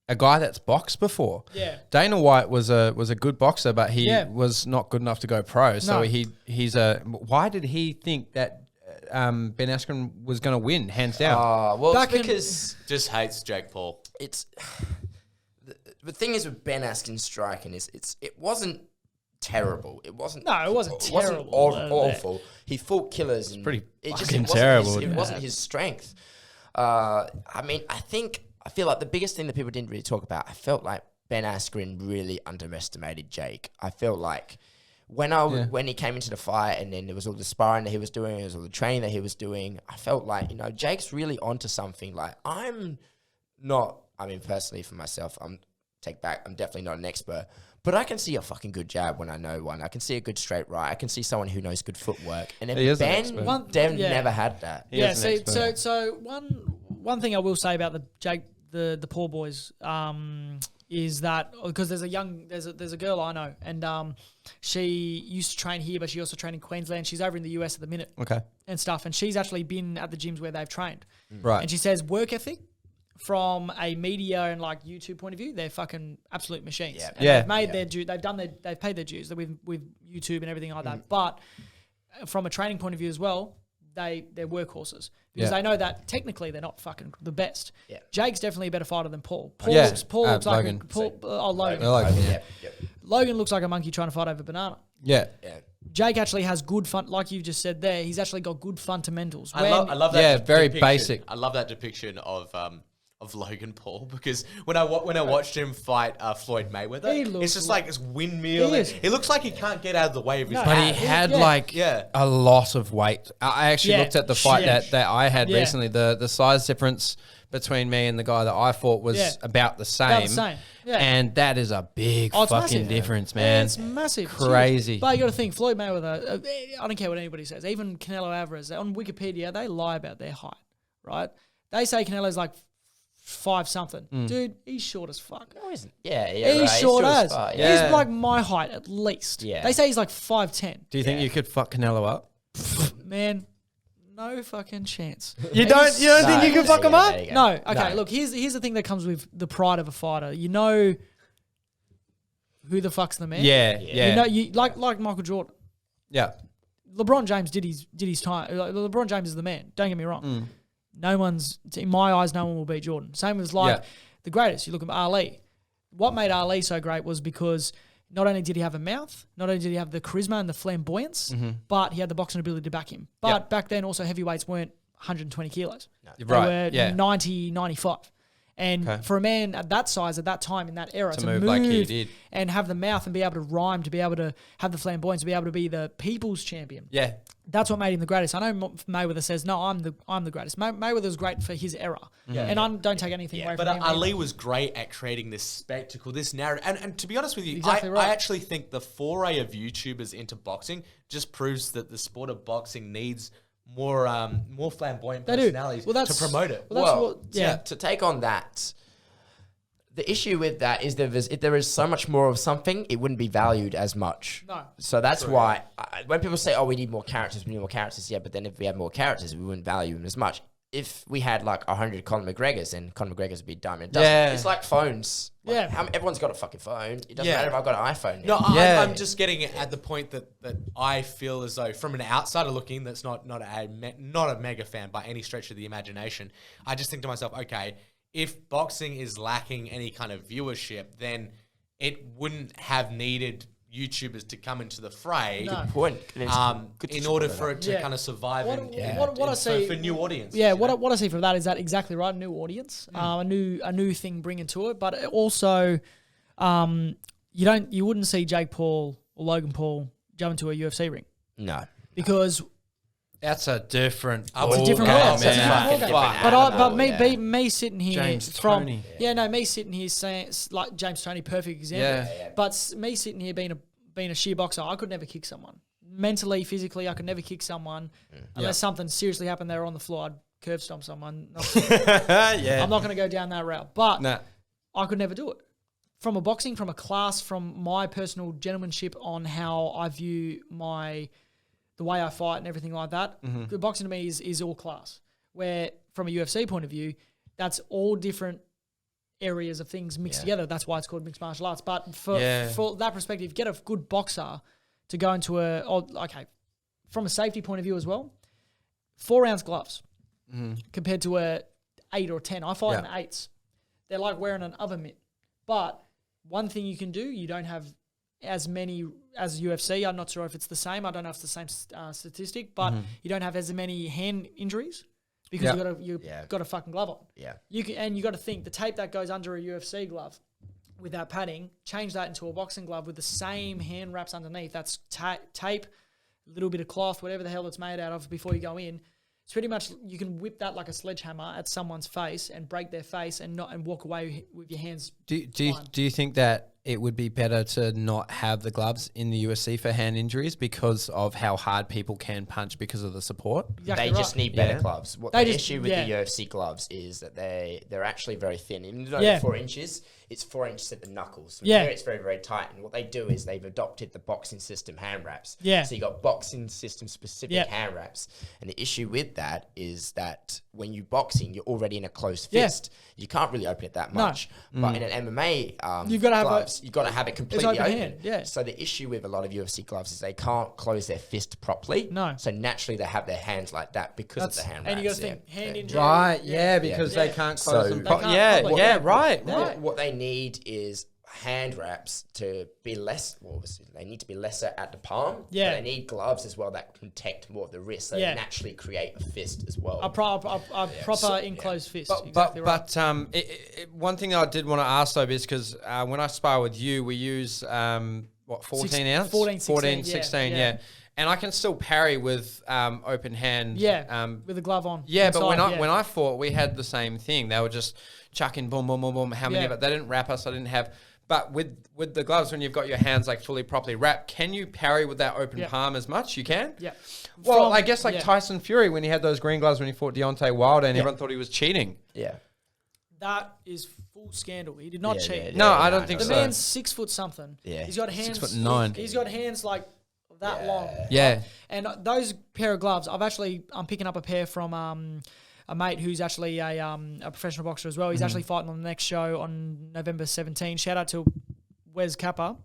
A guy that's boxed before. Yeah. Dana White was a good boxer, but he Yeah. was not good enough to go pro. So No. he's a. Why did he think that Ben Askren was going to win hands down? Well, Back it's in- because Just hates Jake Paul. it's... The thing is with Ben Askren's striking is it wasn't terrible. It wasn't... No, it wasn't terrible. awful. He fought killers. And pretty it fucking wasn't terrible, It yeah. wasn't his strength. I mean, I feel like the biggest thing that people didn't really talk about, I felt like Ben Askren really underestimated Jake. I felt like when he came into the fight and then there was all the sparring that he was doing, there was all the training that he was doing, I felt like, Jake's really onto something. Like, personally for myself, I'm definitely not an expert, but I can see a fucking good jab when I know one. I can see a good straight right. I can see someone who knows good footwork. And He is an Ben expert. never had that. Yeah, is an expert. so one thing I will say about the poor boys is that because there's a girl I know and she used to train here, but she also trained in Queensland. She's over in the US at the minute Okay. and stuff, and she's actually been at the gyms where they've trained. Right. And she says work ethic from a media and like YouTube point of view, they're fucking absolute machines. Yeah. And Yeah. they've made their due. They've paid their dues with YouTube and everything like that. But from a training point of view as well, they're workhorses because Yeah. they know that technically they're not fucking the best. Yeah. Jake's definitely a better fighter than Paul. Yeah. Paul looks like Logan. Logan. Logan, yeah. Logan looks like a monkey trying to fight over banana. Yeah. Jake actually has good fun, like you just said there. He's actually got good fundamentals. I love that. Yeah, very depiction. basic. I love that depiction of Logan Paul because when I watched him fight Floyd Mayweather, He looks it's just like this windmill. He is. He looks like he can't get out of the way of his No. But he hat. had Yeah. a lot of weight. I actually Yeah. looked at the fight Yeah. that I had Yeah. recently. The size difference between me and the guy that I fought was Yeah. about the same. About the same. Yeah. And that is a big Oh, it's fucking massive. difference, Yeah, man. it's massive. It's Crazy. huge. But you got to think, Floyd Mayweather, I don't care what anybody says, even Canelo Alvarez, on Wikipedia, they lie about their height, right? They say Canelo's like 5 something. Dude, he's short as fuck. No, isn't. Yeah, He's right. short as. far, Yeah. He's like my height at least. Yeah. They say he's like 5'10". Do you think you could fuck Canelo up? Man, no fucking chance. You don't think you can fuck him up? there you go. No. Okay, No. look, here's the thing that comes with the pride of a fighter. You know who the fuck's the man? Yeah. You know, you like Michael Jordan. Yeah. LeBron James did his time. Like, LeBron James is the man. Don't get me wrong. in my eyes, no one will beat Jordan. Same with the greatest. You look at Ali. What made Ali so great was because not only did he have a mouth, not only did he have the charisma and the flamboyance, but he had the boxing ability to back him. But back then also heavyweights weren't 120 kilos. No. They were 90, 95. And for a man at that size, at that time, in that era, to move like he did and have the mouth and be able to rhyme, to be able to have the flamboyance, to be able to be the people's champion. Yeah. That's what made him the greatest. I know Mayweather says, no, I'm the greatest. Mayweather was great for his era. Yeah. And I don't take anything away from him. But Ali was great at creating this spectacle, this narrative. And to be honest with you, I actually think the foray of YouTubers into boxing just proves that the sport of boxing needs more flamboyant personalities to promote it. To take on that, the issue with that is that if there is so much more of something, it wouldn't be valued as much. No. So that's why when people say, "Oh, we need more characters," yeah, but then if we had more characters, we wouldn't value them as much. If we had like 100 Conor McGregors, then Conor McGregors would be diamond. It's like phones. Everyone's got a fucking phone. It doesn't matter if I've got an iPhone. No, I'm just getting it at the point that I feel as though, from an outsider looking, that's not a mega fan by any stretch of the imagination. I just think to myself, okay, if boxing is lacking any kind of viewership, then it wouldn't have needed YouTubers to come into the fray. No. Good point. In order for it to kind of survive what I see for new audiences. Yeah, what I see from that is that exactly right, a new audience, a new thing bringing to it, but also you wouldn't see Jake Paul or Logan Paul jump into a UFC ring. No. Because that's a different But me sitting here me sitting here saying, like James Toney, perfect example. But me sitting here being a sheer boxer, I could never kick someone. Mentally, physically, I could never kick someone unless something seriously happened. They were on the floor, I'd curve stomp someone. I'm not going to go down that route. But I could never do it. From a boxing, from a class, from my personal gentlemanship on how I view the way I fight and everything like that. The boxing to me is all class. Where from a UFC point of view, that's all different areas of things mixed together. That's why it's called mixed martial arts. But for that perspective, get a good boxer to go into from a safety point of view as well, 4-ounce gloves compared to a 8 or 10. I fight in 8s. They're like wearing an oven mitt. But one thing you can do, you don't have as many as UFC. I'm not sure if it's the same. I don't know if it's the same statistic, but you don't have as many hand injuries because you've got a fucking glove on. Yeah. You got to think the tape that goes under a UFC glove with that padding, change that into a boxing glove with the same hand wraps underneath. That's tape, a little bit of cloth, whatever the hell it's made out of before you go in. It's pretty much you can whip that like a sledgehammer at someone's face and break their face and walk away with your hands. Do you think that it would be better to not have the gloves in the UFC for hand injuries because of how hard people can punch because of the support? Exactly just need better gloves. The issue with the UFC gloves is that they're actually very thin. Even though 4 inches, it's 4 inches at the knuckles. So here it's very, very tight. And what they do is they've adopted the boxing system hand wraps. Yeah. So you got boxing system specific hand wraps. And the issue with that is that when you're boxing, you're already in a closed fist. You can't really open it that much. No. But in an MMA you've got to gloves, you've got to have it completely open. Hand. Yeah. So the issue with a lot of UFC gloves is they can't close their fist properly. No. So naturally they have their hands like that because of the hand wraps. And you got to think hand injury. Right, because they can't close them. Right. What they need is hand wraps to be less. Well, obviously they need to be lesser at the palm. Yeah. But they need gloves as well that protect more of the wrist. So they naturally create a fist as well. A proper enclosed fist. But one thing I did want to ask though is because when I spar with you, we use 14 ounce, 14, 16, and I can still parry with open hand. Yeah, with a glove on. Yeah, inside, but when I fought, we had the same thing. They were just chucking boom, boom, boom, boom. How many of it? They didn't wrap us. I didn't have. But with the gloves, when you've got your hands like fully properly wrapped, can you parry with that open palm as much? You can? Yeah. Well, I guess Tyson Fury when he had those green gloves when he fought Deontay Wilder and everyone thought he was cheating. Yeah. That is full scandal. He did not cheat. No, I don't think so. The man's 6 foot something. Yeah. He's got hands. 6'9". He's got hands like that long. Yeah. And those pair of gloves, I'm picking up a pair from a mate who's actually a professional boxer as well. He's actually fighting on the next show on November 17. Shout out to Wes Kappa.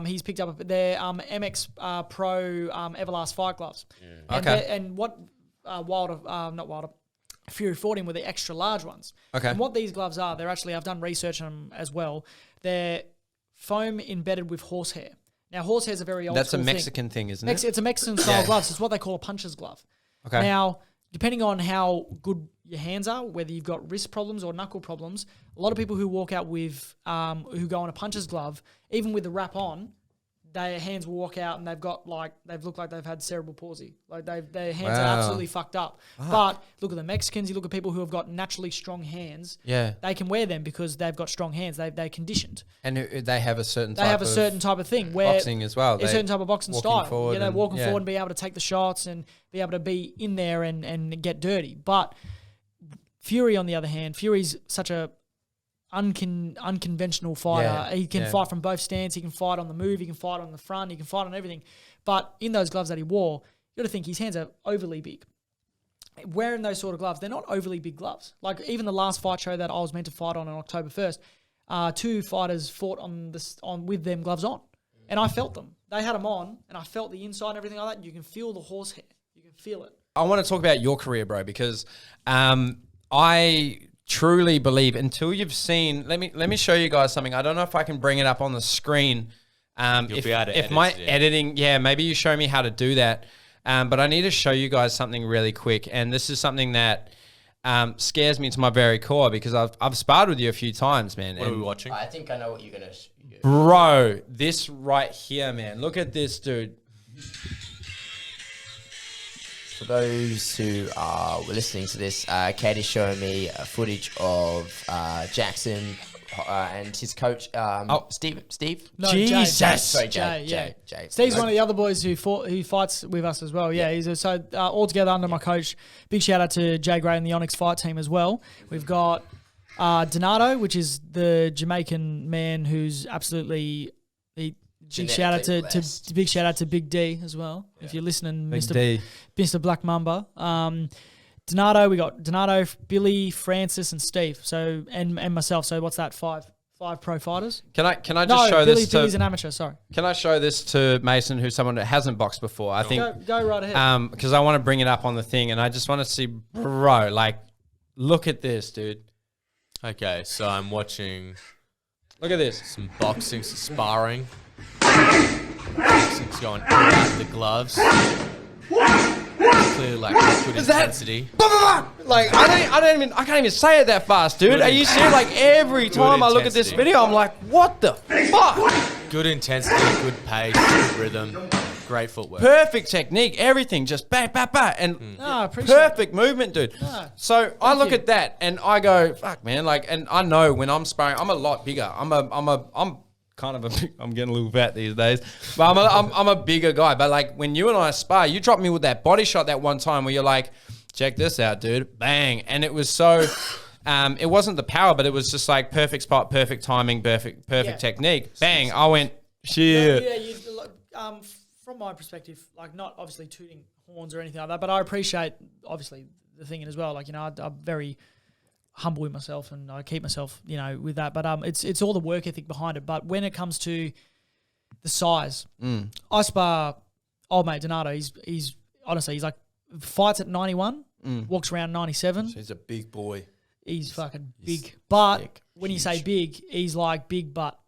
He's picked up their MX Pro Everlast fight gloves. And what Fury fought him were the extra large ones. Okay. And what these gloves are, they're actually, I've done research on them as well. They're foam embedded with horsehair. Now, horsehair is a very old That's a school Mexican thing, isn't it? It's a Mexican style gloves. It's what they call a puncher's glove. Okay. Now, depending on how good your hands are, whether you've got wrist problems or knuckle problems, a lot of people who walk out with, who go on a puncher's glove, even with the wrap on, their hands will walk out and they've looked like they've had cerebral palsy. Like their hands are absolutely fucked up. But look at the Mexicans, you look at people who have got naturally strong hands. Yeah. They can wear them because they've got strong hands. They're conditioned. And they have a certain They have a certain type of thing where boxing as well. A certain type of boxing style. Forward walking forward and be able to take the shots and be able to be in there and get dirty. But Fury, on the other hand, Fury's such a unconventional fighter. Yeah, He can fight from both stands. He can fight on the move. He can fight on the front. He can fight on everything. But in those gloves that he wore, you got to think his hands are overly big. Wearing those sort of gloves, they're not overly big gloves. Like even the last fight show that I was meant to fight on October 1st, 2 fighters fought on with them gloves on, and I felt them. They had them on, and I felt the inside and everything like that. And you can feel the horsehair. You can feel it. I want to talk about your career, bro, because I truly believe until you've seen. Let me show you guys something. I don't know if I can bring it up on the screen. You'll be able to if edit my it, editing, maybe you show me how to do that. But I need to show you guys something really quick, and this is something that scares me to my very core because I've sparred with you a few times, man. What are we watching? I think I know what you're gonna. Bro, this right here, man. Look at this, dude. For those who are listening to this, Katie's showing me footage of Jackson and his coach, Steve. No, Jesus. Jay. Sorry, Jay. Jay. Steve's one of the other boys who fights with us as well. Yeah, he's all together under my coach. Big shout out to Jay Gray and the Onyx fight team as well. We've got Donato, which is the Jamaican man who's absolutely big shout out to Big D as well. Yeah. If you're listening, Mr. Black Mamba. Donato, we got Donato, Billy, Francis, and Steve. So and myself. So what's that? Five pro fighters. Can I just show this to? Billy's an amateur. Sorry. Can I show this to Mason, who's someone that hasn't boxed before? I think go right ahead. because I want to bring it up on the thing, and I just want to see, bro. Like, look at this, dude. Okay, so I'm watching. Look at this. Some boxing, some sparring. Boxing's going out the gloves. Clearly, like good intensity. Like I can't even say it that fast, dude. Are you serious? Like every time I look at this video, I'm like, what the fuck? Good intensity, good pace, good rhythm, great footwork. Perfect technique, everything, just bang, bang, bang, and perfect movement, dude. So I look at that and I go, fuck, man. Like, and I know when I'm sparring, I'm a lot bigger. I'm kind of I'm getting a little fat these days, but I'm a bigger guy. But like when you and I spar, you dropped me with that body shot that one time where you're like, check this out, dude, bang, and it was so. It wasn't the power, but it was just like perfect spot, perfect timing, perfect technique. Bang! I went shit. From my perspective, like not obviously tooting horns or anything like that, but I appreciate obviously the thing as well. Like I'm very humble with myself and I keep myself, with that. But it's all the work ethic behind it. But when it comes to the size, I spar old mate Donato. He's honestly he's like fights at 91, walks around 97. So he's a big boy. He's fucking big. But when you say big, he's like big but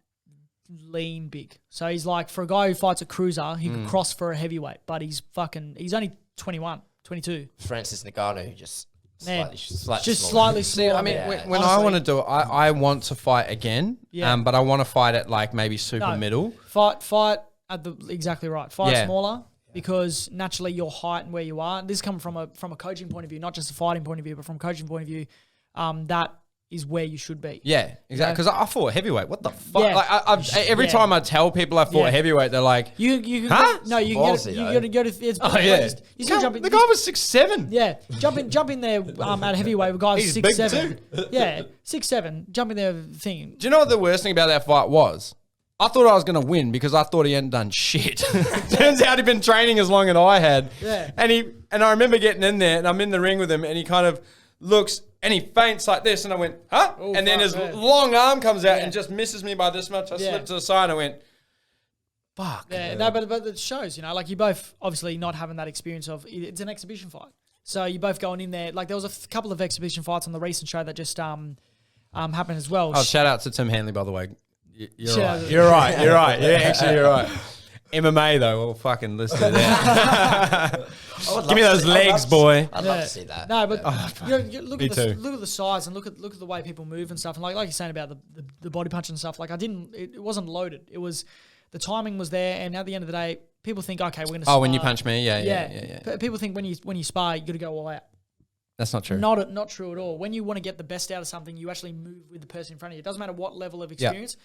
lean big. So he's like, for a guy who fights a cruiser, he could cross for a heavyweight, but he's only 21, 22. Francis Ngannou, who just slightly slightly small. I mean, when I want to do it, I want to fight again, but I want to fight at like maybe super middle. Fight at the exactly right. Fight smaller. Because naturally your height and where you are, this is coming from a coaching point of view, not just a fighting point of view, but from a coaching point of view, that is where you should be. Yeah, exactly. Because I fought heavyweight. What the fuck? Yeah. Like every time I tell people I fought heavyweight, they're like, you can huh? No, you can go to it's you still jump in. The guy was 6'7". Yeah, jump in there at heavyweight. The guy's 6'7". Yeah, 6'7". Jump in there thing. Do you know what the worst thing about that fight was? I thought I was going to win because I thought he hadn't done shit. Turns out he'd been training as long as I had. Yeah. And I remember getting in there and I'm in the ring with him and he kind of looks and he feints like this and I went, huh? Ooh, and then his long arm comes out and just misses me by this much. I Yeah. slipped to the side and I went, fuck. Yeah, no, but it shows, like you both obviously not having that experience of it's an exhibition fight. So you're both going in there. Like there was a couple of exhibition fights on the recent show that just happened as well. Oh, shout out to Tim Hanley, by the way. You're Shout right. out- You're right. You're right. Yeah, actually, you're right. MMA though, well, fucking listen to that. Give me those legs, boy. I'd love to see that. No, but look Me at too. look at the size and look at the way people move and stuff. And like you're saying about the body punch and stuff. Like it wasn't loaded. It was the timing was there. And at the end of the day, people think, okay, we're gonna. Oh, spar. when you punch me, yeah. People think when you spar, you got to go all out. That's not true. Not true at all. When you want to get the best out of something, you actually move with the person in front of you. It doesn't matter what level of experience.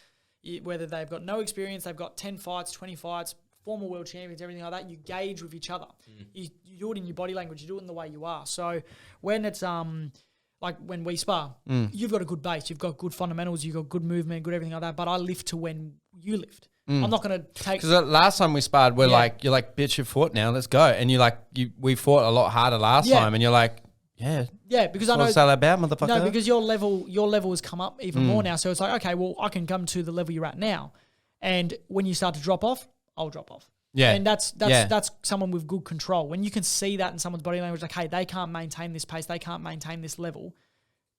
Whether they've got no experience, they've got 10 fights, 20 fights, former world champions, everything like that, you gauge with each other. You do it in your body language, you do it in the way you are. So when it's like when we spar, you've got a good base, you've got good fundamentals, you've got good movement, good everything like that, but I lift to when you lift. I'm not going to take... Because the last time we sparred, you're like, bitch, you fought now, let's go. And we fought a lot harder last time, and you're like, yeah, because I know... What's all about, motherfucker? No, because your level has come up even more now. So it's like, okay, well, I can come to the level you're at now. And when you start to drop off, I'll drop off. Yeah. And that's someone with good control. When you can see that in someone's body language, like, hey, they can't maintain this pace, they can't maintain this level.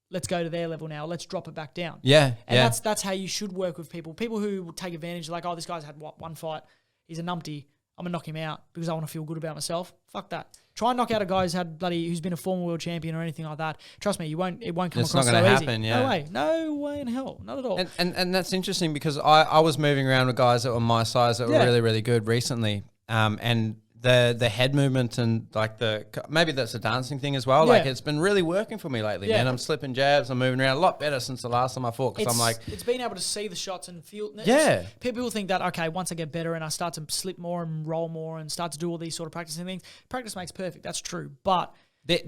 Let's go to their level now. Let's drop it back down. Yeah. And that's how you should work with people. People who will take advantage, like, oh, this guy's had one fight, he's a numpty, I'm gonna knock him out because I want to feel good about myself. Fuck that. Try and knock out a guy who's been a former world champion or anything like that. Trust me, it won't come It's across not so gonna easy. happen, yeah. No way in hell, not at all. And that's interesting because I was moving around with guys that were my size that were really, really good recently. And the head movement and like maybe that's a dancing thing as well. Yeah. Like it's been really working for me lately, man. I'm slipping jabs, I'm moving around a lot better since the last time I fought because I'm like... It's being able to see the shots and feel... Yeah. People think that, okay, once I get better and I start to slip more and roll more and start to do all these sort of practicing things, practice makes perfect. That's true. But... There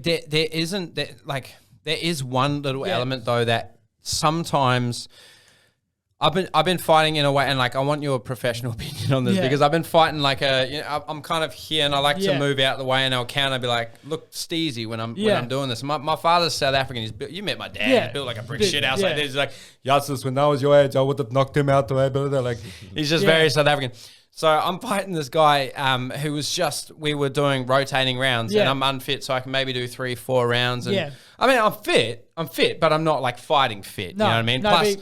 is one little element though that sometimes... I've been fighting in a way, and like I want your professional opinion on this because I've been fighting like I'm kind of here and I like to move out the way and I'll counter and be like, look steezy when I'm doing this. My father's South African. He's built, you met my dad. He's built like a brick shit house like this. He's like, yes, when I was your age, I would have knocked him out the way. But like he's just very South African. So I'm fighting this guy who was we were doing rotating rounds and I'm unfit, so I can maybe do 3-4 rounds. And I mean, I'm fit, but I'm not like fighting fit. You know what I mean? Plus,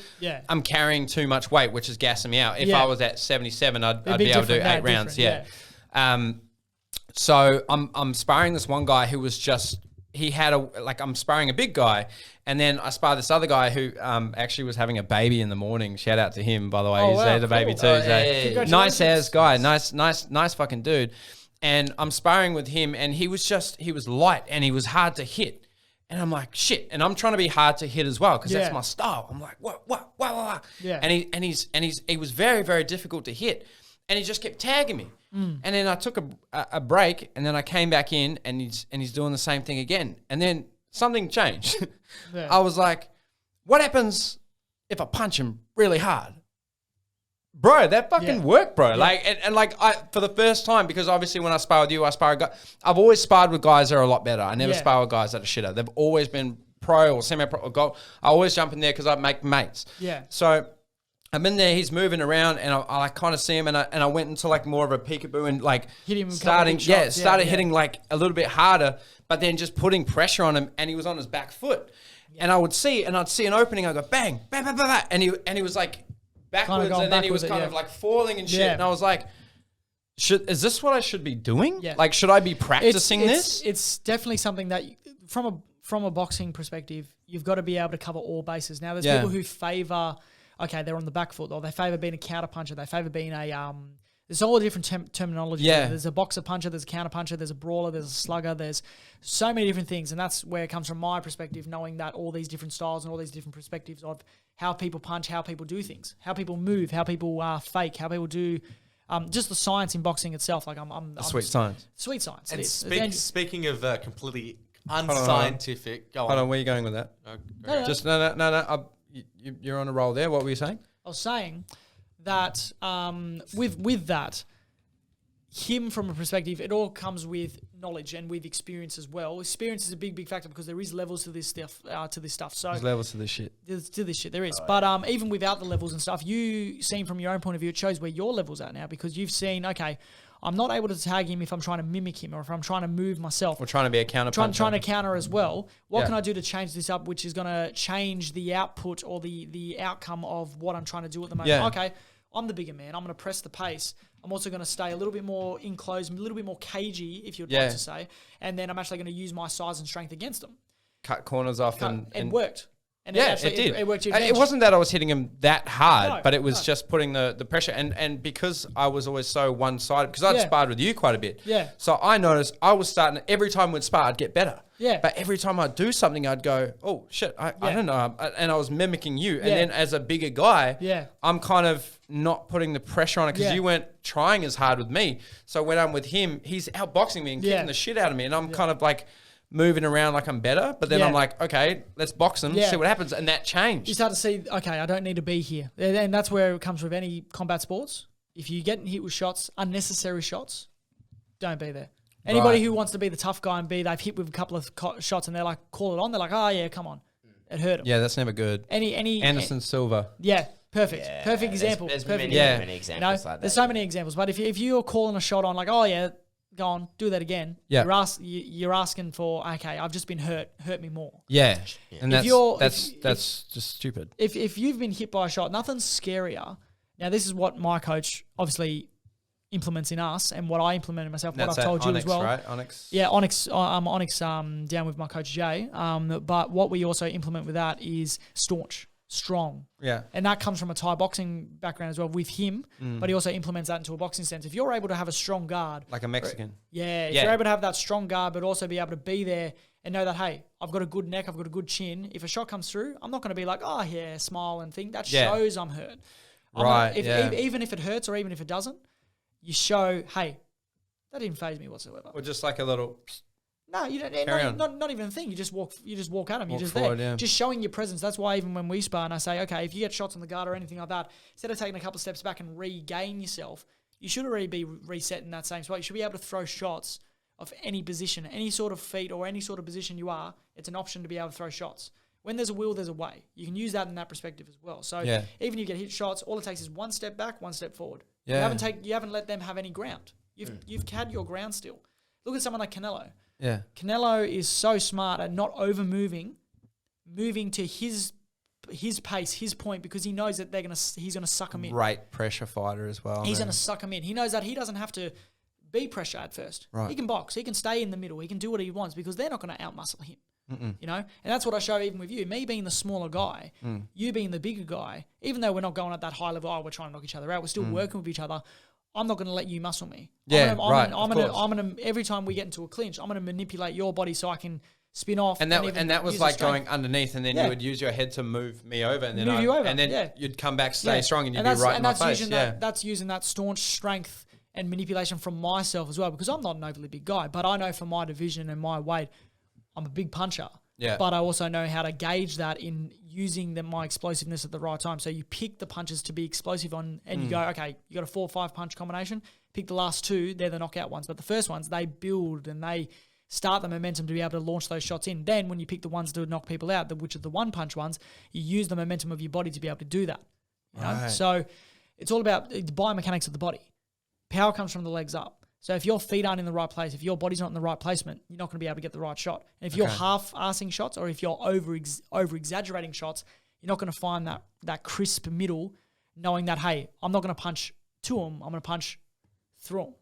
I'm carrying too much weight, which is gassing me out. If I was at 77, I'd be able to do 8 rounds. So I'm sparring this one guy who was I'm sparring a big guy, and then I sparred this other guy who actually was having a baby in the morning. Shout out to him, by the way. He's had a baby too. Nice ass guy, nice fucking dude. And I'm sparring with him, and he was light and he was hard to hit. And I'm like, shit. And I'm trying to be hard to hit as well because that's my style. I'm like, what? Yeah. And he was very, very difficult to hit. And he just kept tagging me. And then I took a break, and then I came back in, and he's doing the same thing again. And then something changed. I was like, what happens if I punch him really hard? Bro, that fucking worked, bro. Like, and like for the first time, because obviously when I spar with you, I spar a guy. I've always sparred with guys that are a lot better. I never spar with guys that are shitter. They've always been pro or semi-pro or gold. I always jump in there because I make mates. Yeah. So I'm in there, he's moving around, and I like kind of see him, and I went into like more of a peekaboo and like hit him started hitting like a little bit harder, but then just putting pressure on him, and he was on his back foot, and I'd see an opening, I go bang, bang, bang, bang, bang, and he was like backwards, and then he was kind of like falling and shit, and I was like, is this what I should be doing? Yeah. Like, should I be practicing this? It's definitely something that from a boxing perspective, you've got to be able to cover all bases. Now, there's people who favor. Okay, they're on the back foot, or they favour being a counter puncher. They favour being there's all different terminology. Yeah. There's a boxer puncher, there's a counter puncher, there's a brawler, there's a slugger, there's so many different things. And that's where it comes from my perspective, knowing that all these different styles and all these different perspectives of how people punch, how people do things, how people move, how people fake, how people do just the science in boxing itself. Like sweet science. Sweet science. And speaking of completely unscientific, Hold on, where are you going with that? No. You're on a roll there. What were you saying? I was saying that with that, him from a perspective, it all comes with knowledge and with experience as well. Experience is a big factor because there is levels to this stuff. So There's levels to this shit. There is. But even without the levels and stuff, you seen from your own point of view, it shows where your level's at now because you've seen, okay, I'm not able to tag him if I'm trying to mimic him or if I'm trying to move myself. We're trying to be a counter puncher. Trying to counter as well. What can I do to change this up, which is going to change the output or the outcome of what I'm trying to do at the moment? Yeah. Okay, I'm the bigger man. I'm going to press the pace. I'm also going to stay a little bit more enclosed, a little bit more cagey, if you'd like to say. And then I'm actually going to use my size and strength against them. Cut corners off and worked. And it did. It worked to your It advantage. wasn't that I was hitting him that hard, No, but it was just putting the pressure. And because I was always so one-sided, because I'd sparred with you quite a bit. Yeah. So I noticed I was starting, every time we'd spar, I'd get better. Yeah. But every time I'd do something, I'd go, oh, shit, I don't know. And I was mimicking you. And then as a bigger guy, I'm kind of not putting the pressure on it because you weren't trying as hard with me. So when I'm with him, he's outboxing me and kicking the shit out of me. And I'm kind of like moving around like I'm better, but then I'm like, okay, let's box them, see what happens, and that changed. You start to see, okay, I don't need to be here. And that's where it comes with any combat sports. If you get hit with shots, unnecessary shots, don't be there. Anybody who wants to be the tough guy and they've hit with a couple of shots and they're like, call it on, they're like, oh yeah, come on. It hurt them. Yeah, that's never good. Anderson Silva. Yeah, perfect. Perfect example. There's perfect many examples like that. There's so many examples. But if you're calling a shot on like, oh yeah, go on, do that again. Yeah. You're asking for, okay, I've just been hurt me more. Yeah. And If that's just stupid. If you've been hit by a shot, nothing's scarier. Now, this is what my coach obviously implements in us and what I implement in myself, what I've told you Onyx, as well. Right? Onyx. Yeah, Onyx. I'm Onyx down with my coach Jay. But what we also implement with that is staunch, strong. Yeah. And that comes from a Thai boxing background as well with him, but he also implements that into a boxing sense. If you're able to have a strong guard. Like a Mexican. If you're able to have that strong guard, but also be able to be there and know that, hey, I've got a good neck, I've got a good chin. If a shot comes through, I'm not going to be like, oh, yeah, smile and think. That shows I'm hurt. Even if it hurts or even if it doesn't, you show, hey, that didn't faze me whatsoever. Or just like a little... No, you don't. Not even a thing. You just walk at him. You're just forward, there, yeah. just showing your presence. That's why even when we spar and I say, okay, if you get shots on the guard or anything like that, instead of taking a couple of steps back and regain yourself, you should already be reset in that same spot. You should be able to throw shots of any position, any sort of feet or any sort of position you are. It's an option to be able to throw shots. When there's a will, there's a way. You can use that in that perspective as well. So even if you get hit shots, all it takes is one step back, one step forward. Yeah. You haven't let them have any ground. You've had your ground still. Look at someone like Canelo. Yeah. Canelo is so smart at not moving to his pace, his point, because he knows that he's gonna suck him in. Great pressure fighter as well. He's gonna suck him in. He knows that he doesn't have to be pressure at first. Right. He can box. He can stay in the middle. He can do what he wants because they're not gonna outmuscle him. You know, and that's what I show even with you. Me being the smaller guy, you being the bigger guy. Even though we're not going at that high level, we're trying to knock each other out. We're still working with each other. I'm not going to let you muscle me. I'm gonna every time we get into a clinch, I'm going to manipulate your body so I can spin off. And that was like going underneath, and then you would use your head to move me over, and then you'd come back, stay strong, and you'd be right in my face. That's using that staunch strength and manipulation from myself as well, because I'm not an overly big guy, but I know for my division and my weight, I'm a big puncher. Yeah. But I also know how to gauge that in using my explosiveness at the right time. So you pick the punches to be explosive on, and you go, okay, you got a 4 or 5 punch combination. Pick the last 2; they're the knockout ones. But the first ones, they build and they start the momentum to be able to launch those shots in. Then when you pick the ones to knock people out, which are the 1 punch ones, you use the momentum of your body to be able to do that. You know? So it's all about the biomechanics of the body. Power comes from the legs up. So if your feet aren't in the right place, if your body's not in the right placement, you're not going to be able to get the right shot. And if you're half-assing shots, or if you're over-exaggerating shots, you're not going to find that crisp middle, knowing that, hey, I'm not going to punch to them, I'm going to punch through them.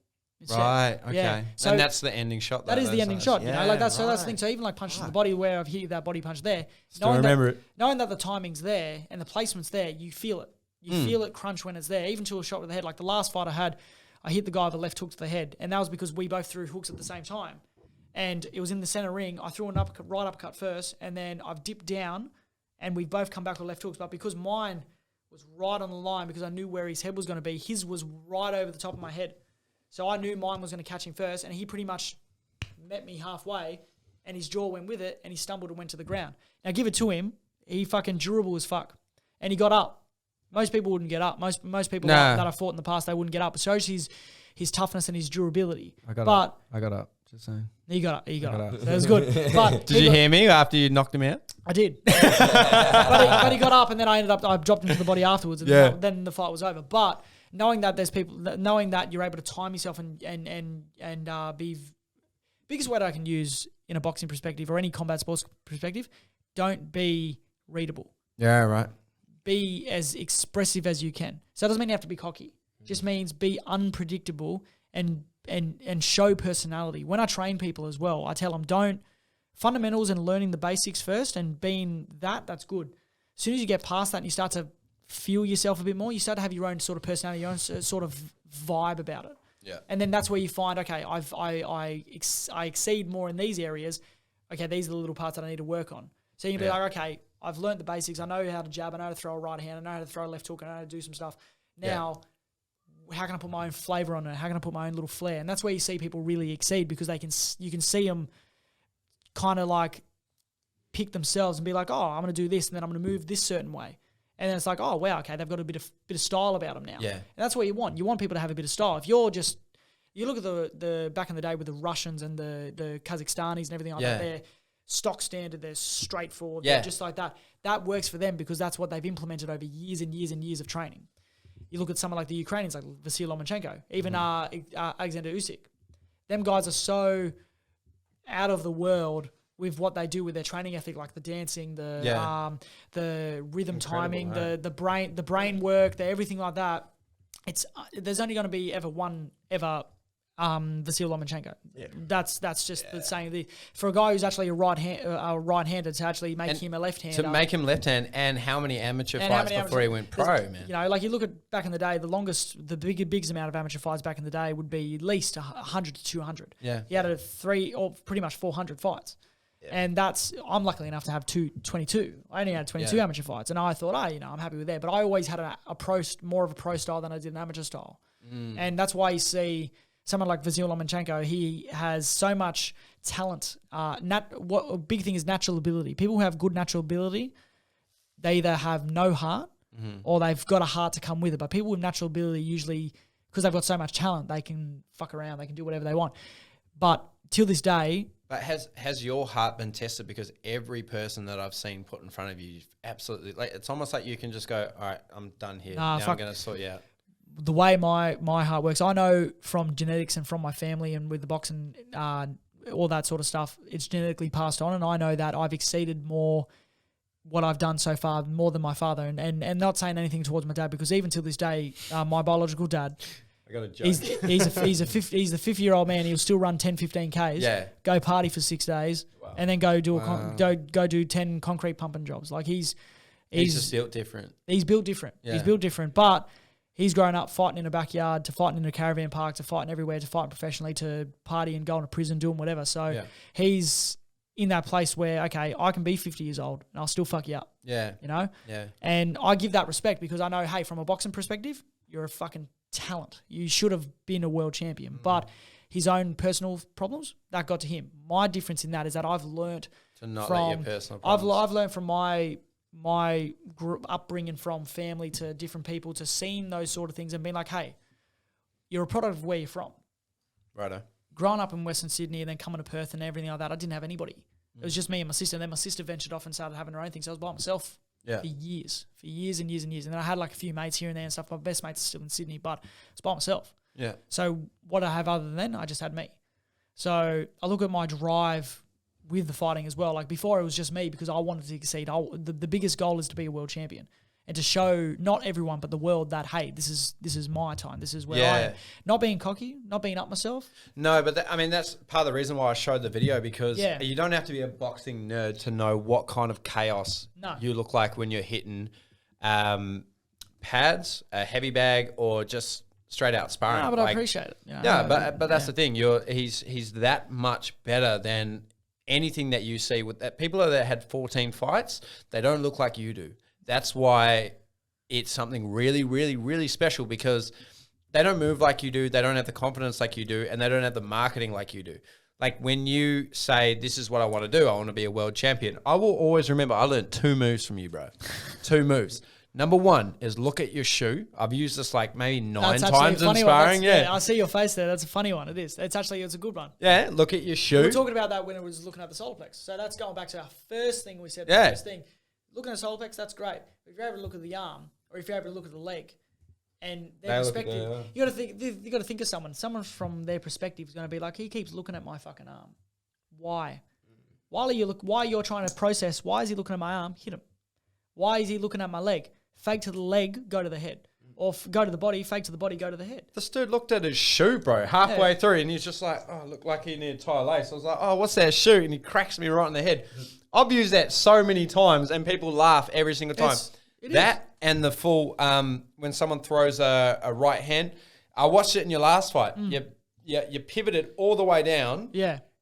Right, okay. Yeah. So and that's the ending shot. That is the ending shot. You know, like that's so that's the thing. So even like punches to the body where I've hit that body punch there, knowing that the timing's there and the placement's there, you feel it. You feel it crunch when it's there. Even to a shot with the head, like the last fight I had, I hit the guy with a left hook to the head, and that was because we both threw hooks at the same time. And it was in the center ring. I threw an uppercut, right uppercut first, and then I've dipped down, and we've both come back with left hooks. But because mine was right on the line, because I knew where his head was going to be, his was right over the top of my head. So I knew mine was going to catch him first, and he pretty much met me halfway, and his jaw went with it, and he stumbled and went to the ground. Now, give it to him. He fucking durable as fuck. And he got up. Most people wouldn't get up. Most people Nah. that I fought in the past, they wouldn't get up. It shows his toughness and his durability. I got up. Just saying. He got up. That was good. But Did you hear me after you knocked him out? I did. but he got up, and then I dropped him to the body afterwards, and then the fight was over. But knowing that there's people, knowing that you're able to time yourself and be biggest word I can use in a boxing perspective or any combat sports perspective, don't be readable. Yeah, right. Be as expressive as you can. So it doesn't mean you have to be cocky. It just means be unpredictable and show personality. When I train people as well, I tell them fundamentals and learning the basics first and being that's good. As soon as you get past that and you start to feel yourself a bit more, you start to have your own sort of personality, your own sort of vibe about it. Yeah. And then that's where you find, okay, I exceed more in these areas. Okay, these are the little parts that I need to work on. So you can be like, okay, I've learned the basics. I know how to jab. I know how to throw a right hand. I know how to throw a left hook. I know how to do some stuff. Now, how can I put my own flavor on it? How can I put my own little flair? And that's where you see people really exceed because you can see them kind of like pick themselves and be like, oh, I'm going to do this and then I'm going to move this certain way. And then it's like, oh, wow, okay, they've got a bit of style about them now. Yeah. And that's what you want. You want people to have a bit of style. If you're just, you look at the back in the day with the Russians and the Kazakhstanis and everything like that, they're stock standard, they're straightforward, they're just like that. That works for them because that's what they've implemented over years and years and years of training. You look at someone like the Ukrainians, like Vasyl Lomachenko, even Alexander Usyk. Them guys are so out of the world with what they do with their training ethic, like the dancing, the rhythm timing, right? the brain work, everything like that. It's there's only going to be one Vasyl Lomachenko. Yeah. That's just the saying. For a guy who's actually a right-hander to actually make him a left-hander. To make him left-hand, and how many amateur fights before he went pro, man? You know, like you look at back in the day, the biggest amount of amateur fights back in the day would be at least 100 to 200. Yeah. He had 3 or pretty much 400 fights. Yeah. And I'm lucky enough to have 22. I only had 22 amateur fights, and I thought, I'm happy with that. But I always had more of a pro style than I did an amateur style. And that's why you see someone like Vasyl Lomachenko, he has so much talent. What a big thing is natural ability. People who have good natural ability, they either have no heart or they've got a heart to come with it. But people with natural ability usually, because they've got so much talent, they can fuck around, they can do whatever they want. But till this day... But has your heart been tested? Because every person that I've seen put in front of you, absolutely, like it's almost like you can just go, all right, I'm done here. Now I'm going to sort you out. The way my heart works, I know from genetics and from my family and with the boxing, all that sort of stuff, it's genetically passed on, and I know that I've exceeded more what I've done so far, more than my father, and not saying anything towards my dad, because even till this day, my biological dad, I got a joke. He's the 50-year-old man. He'll still run 10, 15 Ks. Yeah. Go party for 6 days, and then go do go do 10 concrete pumping jobs. Like he's just built different. He's built different. Yeah. He's built different, but he's grown up fighting in a backyard, to fighting in a caravan park, to fighting everywhere, to fighting professionally, to party and going to prison, doing whatever. So he's in that place where, okay, I can be 50 years old and I'll still fuck you up. Yeah. You know? Yeah. And I give that respect because I know, hey, from a boxing perspective, you're a fucking talent. You should have been a world champion. But his own personal problems, that got to him. My difference in that is that I've learned to not let your personal problems. I've learned from my upbringing, from family to different people, to seeing those sort of things and being like, hey, you're a product of where you're from. Righto. Growing up in Western Sydney and then coming to Perth and everything like that, I didn't have anybody. It was just me and my sister. And then my sister ventured off and started having her own thing. So I was by myself for years and years and years. And then I had like a few mates here and there and stuff. My best mates are still in Sydney, but it's by myself. Yeah. So what I have other than then, I just had me. So I look at my drive with the fighting as well. Like before, it was just me because I wanted to succeed. The biggest goal is to be a world champion and to show not everyone but the world that, hey, this is my time. This is where I am. Not being cocky, not being up myself. No, but that's part of the reason why I showed the video, because you don't have to be a boxing nerd to know what kind of chaos you look like when you're hitting pads, a heavy bag, or just straight out sparring. No, but I appreciate it. You know, but that's the thing. He's that much better than anything that you see with that. People that had 14 fights, they don't look like you do. That's why it's something really, really, really special, because they don't move like you do. They don't have the confidence like you do, and they don't have the marketing like you do. Like when you say, this is what I want to do, I want to be a world champion, I will always remember I learned 2 moves from you, bro. 2 moves. Number one is look at your shoe. I've used this like maybe 9 That's times in sparring. Yeah, I see your face there. That's a funny one. It is. It's a good one. Yeah, look at your shoe. We were talking about that when it was looking at the solar plex. So that's going back to our first thing we said. Yeah. The first thing. Looking at the solar plex, that's great. But if you're able to look at the arm, or if you're able to look at the leg, and their perspective, you got to think of someone. Someone from their perspective is going to be like, he keeps looking at my fucking arm. Why? While you're trying to process, why is he looking at my arm? Hit him. Why is he looking at my leg? Fake to the leg, go to the head. Or go to the body, fake to the body, go to the head. This dude looked at his shoe, bro, halfway through, and he's just like, oh, looked like he needed tie lace. I was like, oh, what's that shoe? And he cracks me right in the head. I've used that so many times, and people laugh every single time. And the full, when someone throws a right hand, I watched it in your last fight. You pivoted all the way down,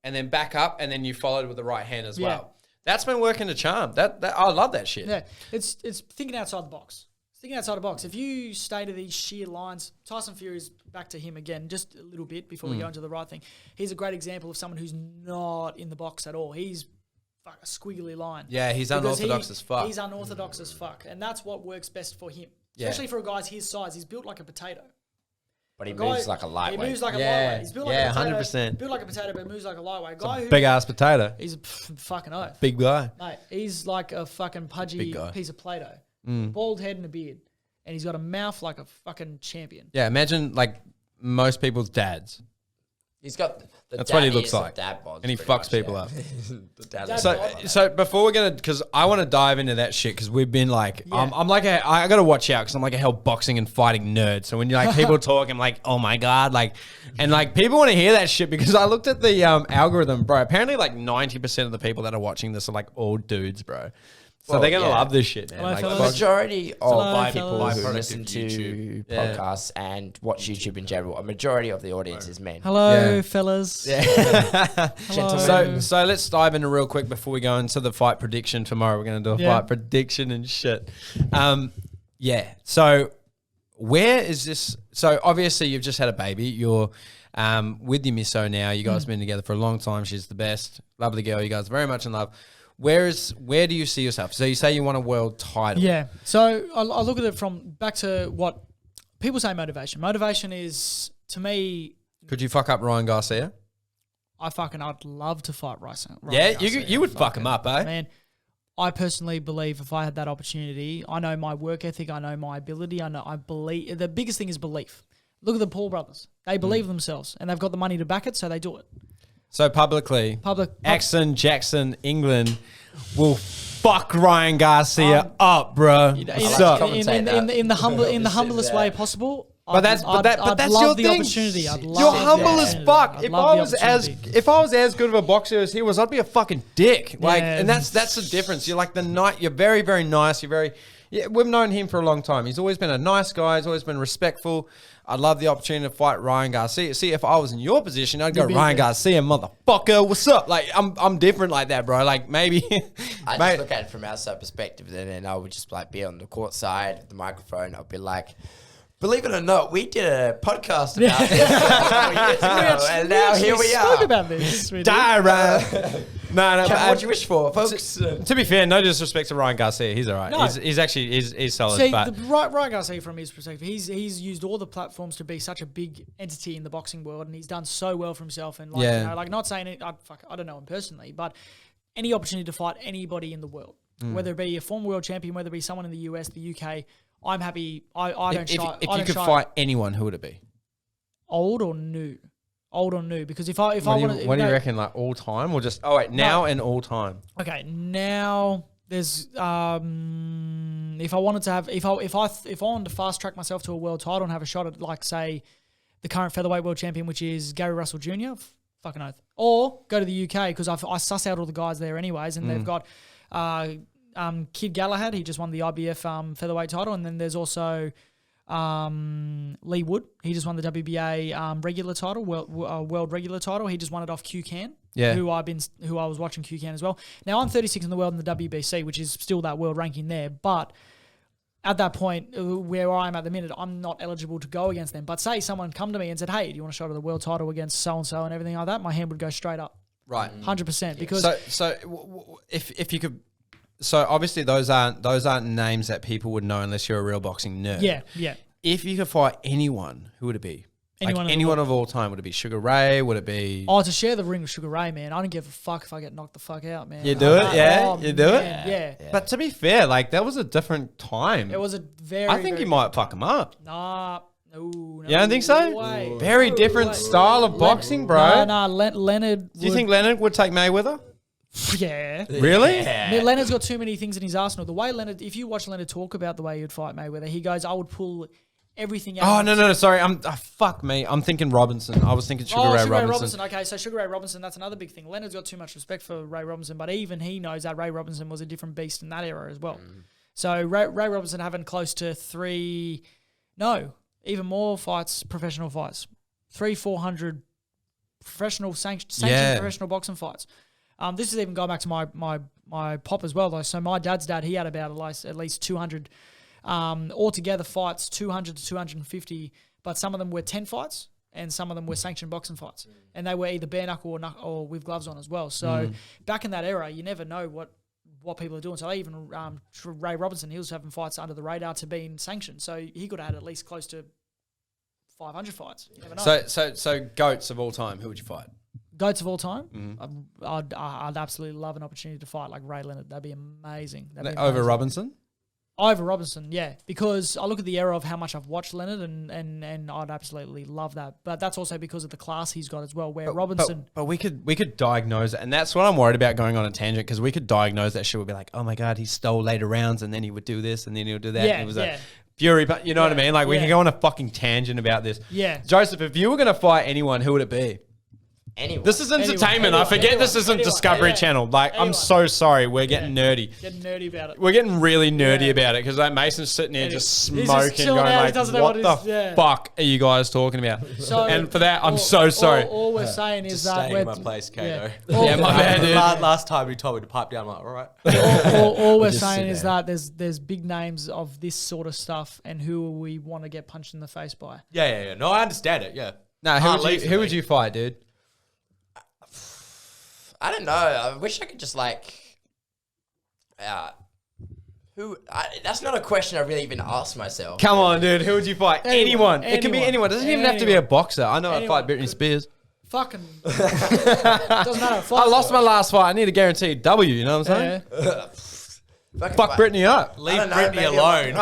and then back up, and then you followed with the right hand as well. That's been working a charm. That I love that shit. Yeah, it's thinking outside the box. Thinking outside the box. If you stay to these sheer lines, Tyson Fury's back to him again, just a little bit before we go into the right thing. He's a great example of someone who's not in the box at all. He's a squiggly line. Yeah, he's unorthodox as fuck. He's unorthodox as fuck, and that's what works best for him. Especially for a guy his size. He's built like a potato. But he moves like a lightweight. He moves like a lightweight. He's built like a potato. 100%. Built like a potato, but moves like a lightweight. Big ass potato. He's a fucking oath. Big guy. Mate, he's like a fucking pudgy piece of Play-Doh. Bald head and a beard. And he's got a mouth like a fucking champion. Yeah, imagine like most people's dads. He's got the That's what he looks like. Dad bods, and he fucks people up. Dad So before we're gonna, because I want to dive into that shit, because we've been like, I'm like I gotta watch out because I'm like a hell boxing and fighting nerd. So when you like people talk, I'm like, oh my god, like, and like people want to hear that shit because I looked at the algorithm, bro. Apparently, like 90% of the people that are watching this are like all dudes, bro. So they're going to love this shit, man. Hello, Like, fellas. The majority of people fellas. who listen to podcasts and watch YouTube in general, a majority of the audience is men. Hello, fellas. Gentlemen. So let's dive into real quick before we go into the fight prediction tomorrow. We're going to do a fight prediction and shit. So where is this? So obviously you've just had a baby. You're with your misso now. You guys have been together for a long time. She's the best. Lovely girl. You guys are very much in love. Where do you see yourself? So you say you want a world title. Yeah. So I look at it from back to what people say motivation. Motivation is, to me... Could you fuck up Ryan Garcia? I'd love to fight Ryan Yeah, Garcia. you would fuck him up, eh? Man, I personally believe if I had that opportunity, I know my work ethic, I know my ability, I believe... The biggest thing is belief. Look at the Paul brothers. They believe themselves, and they've got the money to back it, so they do it. So Axon, Jackson, England will fuck Ryan Garcia up, bro. In the humblest way possible. But that's your thing. Opportunity. You're humble as fuck. If I was as good of a boxer as he was, I'd be a fucking dick. And that's the difference. You're like you're very, very nice. We've known him for a long time. He's always been a nice guy. He's always been respectful. I'd love the opportunity to fight Ryan Garcia. See, if I was in your position, I'd go, Ryan Garcia, motherfucker, what's up? Like, I'm different like that, bro. Like, maybe... I just look at it from outside perspective, then I would just like be on the court side of the microphone. I'd be like... Believe it or not, we did a podcast about this and now here we are. Spoke about this. Die, Ryan. No, what you wish for, folks? To be fair, no disrespect to Ryan Garcia. He's all right. No. He's solid. See, but Ryan Garcia, from his perspective, he's used all the platforms to be such a big entity in the boxing world, and he's done so well for himself. And not saying it, I don't know him personally, but any opportunity to fight anybody in the world, whether it be a former world champion, whether it be someone in the US, the UK, I'm happy. I don't shy. If you could fight anyone, who would it be? Old or new? Old or new? Because if I what do you reckon? Like all time, or just now and all time? Okay, now there's if I wanted to fast track myself to a world title and have a shot at, like, say, the current featherweight world champion, which is Gary Russell Jr. Fucking oath. Or go to the UK because I suss out all the guys there anyways, and they've got. Kid Galahad, he just won the IBF featherweight title, and then there's also Lee Wood. He just won the WBA regular title, world regular title. He just won it off Q-Can, who I was watching Q-Can as well. Now I'm 36 in the world in the WBC, which is still that world ranking there, but at that point where I'm at the minute, I'm not eligible to go against them. But say someone come to me and said, "Hey, do you want a shot at the world title against so and so and everything like that?" My hand would go straight up. Right, 100%. Because so if you could So obviously those aren't names that people would know unless you're a real boxing nerd. Yeah. If you could fight anyone, who would it be? Anyone Of all time. Would it be Sugar Ray? Would it be... Oh, to share the ring with Sugar Ray, man. I don't give a fuck if I get knocked the fuck out, man. You do it? Yeah? Oh, you do it? Yeah. But to be fair, like, that was a different time. It was a very... I think you might fuck him up. Nah. No. You don't think so? Way. Very No different way. style of boxing, bro. Nah, Leonard... Do you think Leonard would take Mayweather? Yeah. Really? I mean, Leonard's got too many things in his arsenal. The way Leonard... If you watch Leonard talk about the way he would fight Mayweather, he goes, I would pull... everything out. Oh, no, sorry. Fuck me. I'm thinking Robinson. I was thinking Sugar Ray Robinson. Okay, so Sugar Ray Robinson, that's another big thing. Leonard's got too much respect for Ray Robinson, but even he knows that Ray Robinson was a different beast in that era as well. So Ray Robinson having close to even more fights, professional fights. 400 professional sanctioned professional boxing fights. This is even going back to my pop as well, though. So my dad's dad, he had about at least 200 altogether fights, 200 to 250, but some of them were 10 fights and some of them were sanctioned boxing fights. And they were either bare knuckle or with gloves on as well. So back in that era, you never know what people are doing. So even Ray Robinson, he was having fights under the radar to being sanctioned. So he could have had at least close to 500 fights. You never know. So GOATs of all time, who would you fight? GOATs of all time? I'd absolutely love an opportunity to fight like Ray Leonard. That'd be amazing. Over Robinson? Over Robinson, yeah, because I look at the era of how much I've watched Leonard, and I'd absolutely love that. But that's also because of the class he's got as well. Where Robinson, but we could diagnose it, and that's what I'm worried about going on a tangent, because we could diagnose that shit. We'd be like, oh my god, he stole later rounds, and then he would do this, and then he would do that. Yeah, and it was yeah. a Fury, but you know what I mean? Like we could go on a fucking tangent about this. Yeah, Joseph, if you were gonna fight anyone, who would it be? Anyone. This is entertainment. I forget this isn't Discovery Channel. Like, I'm so sorry. We're getting nerdy. Getting nerdy about it. We're getting really nerdy about it, because like Mason's sitting there just smoking, chilling going out. He like, doesn't know what what the fuck are you guys talking about? So, and for that, I'm so sorry. All we're saying is that staying we're in my place, Kato. Yeah, my bad, dude. Last time he told me to pipe down, I'm like, all right. all we're saying is that there's big names of this sort of stuff, and who we want to get punched in the face by. Yeah. No, I understand it. Yeah. No, who would you fight, dude? I don't know. I wish I could just that's not a question I really even asked myself. Come on, dude. Who would you fight? Anyone. It can be anyone. It doesn't even have to be a boxer. I know I'd fight Britney Spears. Fucking doesn't matter. I lost my last fight. I need a guaranteed W. You know what I'm saying? Yeah. Fuck Britney up. Leave Britney alone.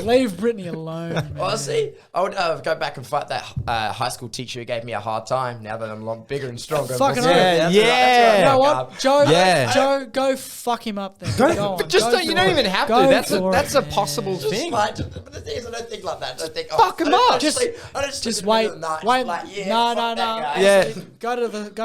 Leave Britney alone. Man. Honestly, I would go back and fight that high school teacher who gave me a hard time. Now that I'm a lot bigger and stronger. Fucking yeah. You know what, Joe? Yeah. Joe, go fuck him up then. Go on. You don't even have to. That's a possible thing. But the thing is, I don't think like that. I don't think, fuck him up. Just wait. No. Yeah. Go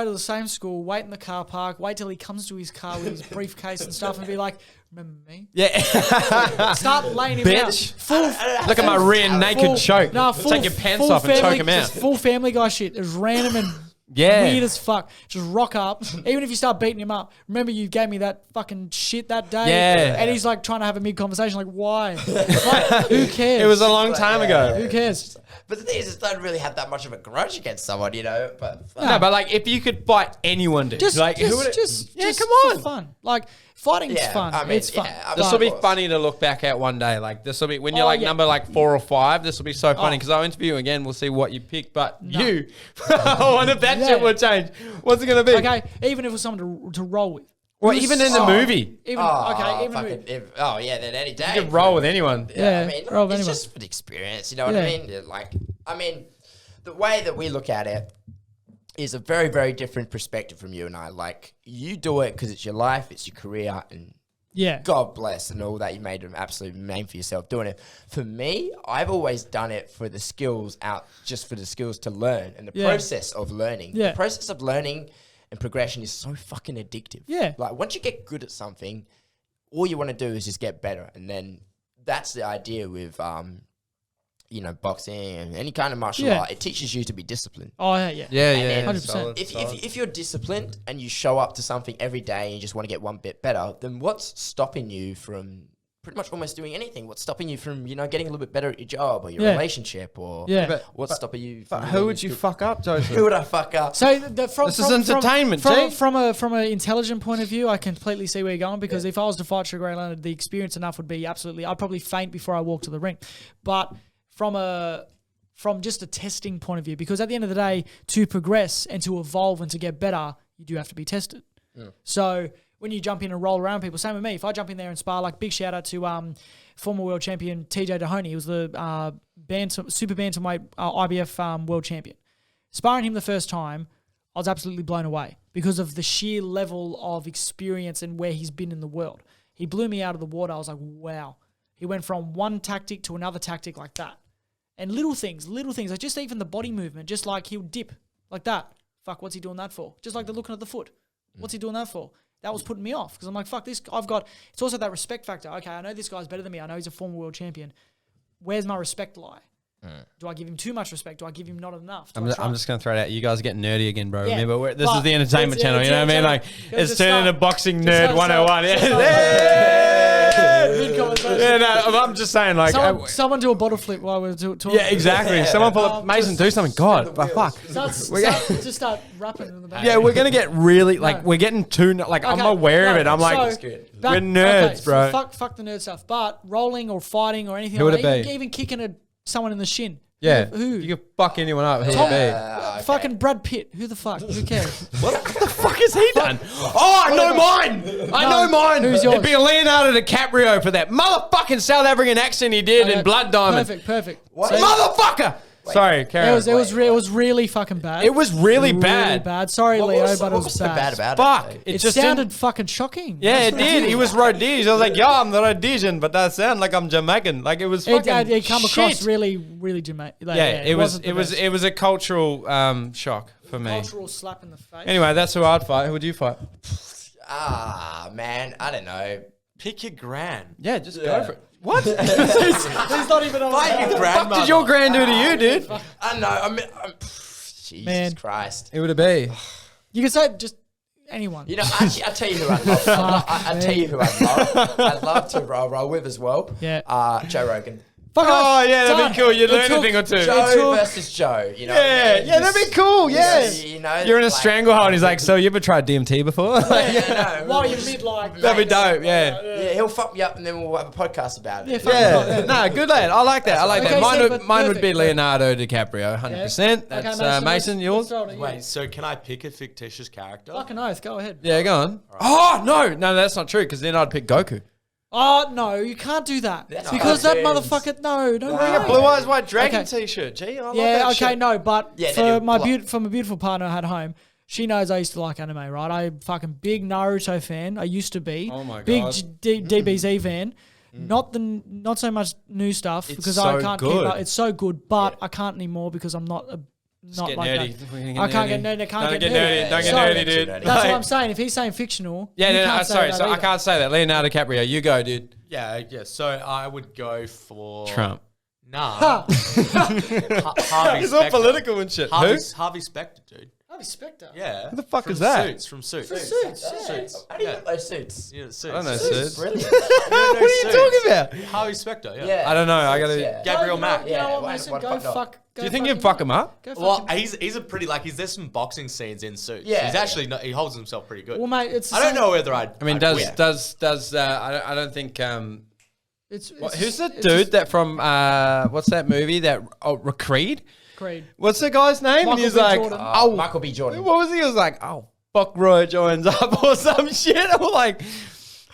to the same school. Wait in the car park. Wait till he comes to his car with his briefcase and stuff, and be like, remember me? Yeah. Start laying him Bitch. out. Look at my rear naked choke. Take your pants off and choke him out. Just full Family Guy shit. It's random and weird as fuck. Just rock up. Even if you start beating him up, remember you gave me that fucking shit that day? Yeah. And he's like trying to have a mid-conversation. Like, why? Like, who cares? It was a long time ago. Who cares? But the thing is, I don't really have that much of a grudge against someone, you know. But no, but like if you could fight anyone, dude, just like who would it? Just come on, for fun. Like fighting's fun. I mean, it's fun. This will be funny to look back at one day. Like this will be when you're number 4 or 5. This will be so funny because I'll interview you again. We'll see what you pick. But you, I wonder if that shit will change. What's it gonna be? Okay, even if it was someone to roll with. Well, even in the movie. Then any day. You can roll with anyone. Yeah, I mean, it's just for the experience, you know what I mean? Like, the way that we look at it is a very, very different perspective from you and I. Like, you do it because it's your life, it's your career, and God bless and all that. You made an absolute name for yourself doing it. For me, I've always done it for the skills just for the skills to learn and the process of learning. Yeah. The process of learning and progression is so fucking addictive. Yeah. Like, once you get good at something, all you want to do is just get better. And then that's the idea with, boxing and any kind of martial art. It teaches you to be disciplined. Oh, yeah. Yeah. 100%. If you're disciplined and you show up to something every day and you just want to get one bit better, then what's stopping you from pretty much almost doing anything. What's stopping you from, you know, getting a little bit better at your job or your relationship or what's stopping you from... But who would you fuck up, Joseph? Who would I fuck up? So this is entertainment, from an intelligent point of view, I completely see where you're going, because if I was to fight Sugar Ray Leonard, the experience enough would be absolutely... I'd probably faint before I walk to the ring. But from just a testing point of view, because at the end of the day, to progress and to evolve and to get better, you do have to be tested. So when you jump in and roll around people, same with me. If I jump in there and spar, like big shout out to former world champion TJ Dahoney. He was the super bantamweight IBF world champion. Sparring him the first time, I was absolutely blown away because of the sheer level of experience and where he's been in the world. He blew me out of the water. I was like, wow. He went from one tactic to another tactic like that. And little things, like just even the body movement, just like he'll dip like that. Fuck, what's he doing that for? Just like the looking at the foot. What's he doing that for? That was putting me off because I'm like, fuck this. It's also that respect factor. Okay, I know this guy's better than me. I know he's a former world champion. Where's my respect lie? Do I give him too much respect? Do I give him not enough? I'm just going to throw it out. You guys are getting nerdy again, bro. Yeah, remember, this is the entertainment channel. You know what I mean? Like, it's turning into boxing nerd 101. Yeah, no, I'm just saying, like... Someone do a bottle flip while we're talking. Yeah, exactly. Someone pull up... Mason, do something. God, fuck. Just start rapping in the back. Yeah, we're going to get really... Like, we're getting too... Like, I'm aware of it. I'm like... We're nerds, bro. So fuck the nerd stuff. But rolling or fighting or anything Who would like that, it be? even kicking someone in the shin. Yeah. Who? You can fuck anyone up. Who would it be? Fucking Brad Pitt. Who the fuck? Who cares? What the fuck has he done? Oh, I know mine. I know mine. Who's yours? It'd be Leonardo DiCaprio for that motherfucking South African accent he did in Blood Diamond. Perfect. What? Motherfucker. Sorry, Karen. It was really fucking bad. It was really bad. Sorry, Leo, but it was so bad about Fuck. it? It just sounded fucking shocking. Yeah, it did. He was Rhodesian. I was like, I'm the Rhodesian, but that sound like I'm Jamaican. Like it was fucking It come across really, really Jamaican. Like, it was a cultural shock for me. Cultural slap in the face. Anyway, that's who I'd fight. Who would you fight? Man, I don't know. Pick your gran. Yeah, just go for it. What? He's not even on. Fight your What grandmother. did your gran do to you, dude? I know. Jesus Christ. Who would it be? You can say just anyone. You know, actually, I'll tell you who I'd love. I'll tell you who I'd love. I'd love to roll with as well. Yeah. Joe Rogan. Fuck oh, yeah, that'd be cool. You'd learn a thing or two. Joe versus Joe, you know. Yeah, that'd be cool. Yeah. You know, you're in a stranglehold and he's like, so you ever tried DMT before? While you're mid, like... That'd be dope, yeah. Yeah, he'll fuck me up and then we'll have a podcast about it. No, good lad. I like that. Okay, Mine would be Leonardo DiCaprio, 100%. That's Mason, yours? Wait, so can I pick a fictitious character? Fucking oath, go ahead. Yeah, go on. Oh, no, that's not true, because then I'd pick Goku. Oh, no, you can't do that. Because that motherfucker... No, don't bring a Blue Eyes White Dragon t-shirt. Gee, I love that shit. No, but for my beautiful partner I had home, she knows I used to like anime, right? I'm fucking big Naruto fan. I used to be. Oh, my God. Big DBZ fan. Not so much new stuff because I can't keep up. It's so good, but I can't anymore because I'm not like nerdy. that. I can't get nerdy. Don't get nerdy, dude. That's what I'm saying. If he's saying fictional, sorry. So I can't say that. Leonardo DiCaprio, you go, dude. Yeah. So I would go for Trump. Nah. Harvey He's all Specter. political and shit. Harvey Specter, dude. Harvey Specter. Yeah. Who the fuck is that? From Suits. Suits. How do you get those suits? Yeah, Suits. I don't know Suits. Brilliant. What are you talking about? Harvey Specter, yeah. I don't know. I gotta... Gabriel Mack. You know what, Yeah, Mason? why Go not? fuck. Do you think you'd fuck him up? Well, he's a pretty there's some boxing scenes in Suits. Yeah. He's actually he holds himself pretty good. Well, mate, it's. I don't know whether I mean, I don't think. Who's the dude that from what's that movie Creed? Creed. What's the guy's name? And he's like, Michael B. Jordan. What was he? He was like, fuck Roy joins up or some shit. I'm like,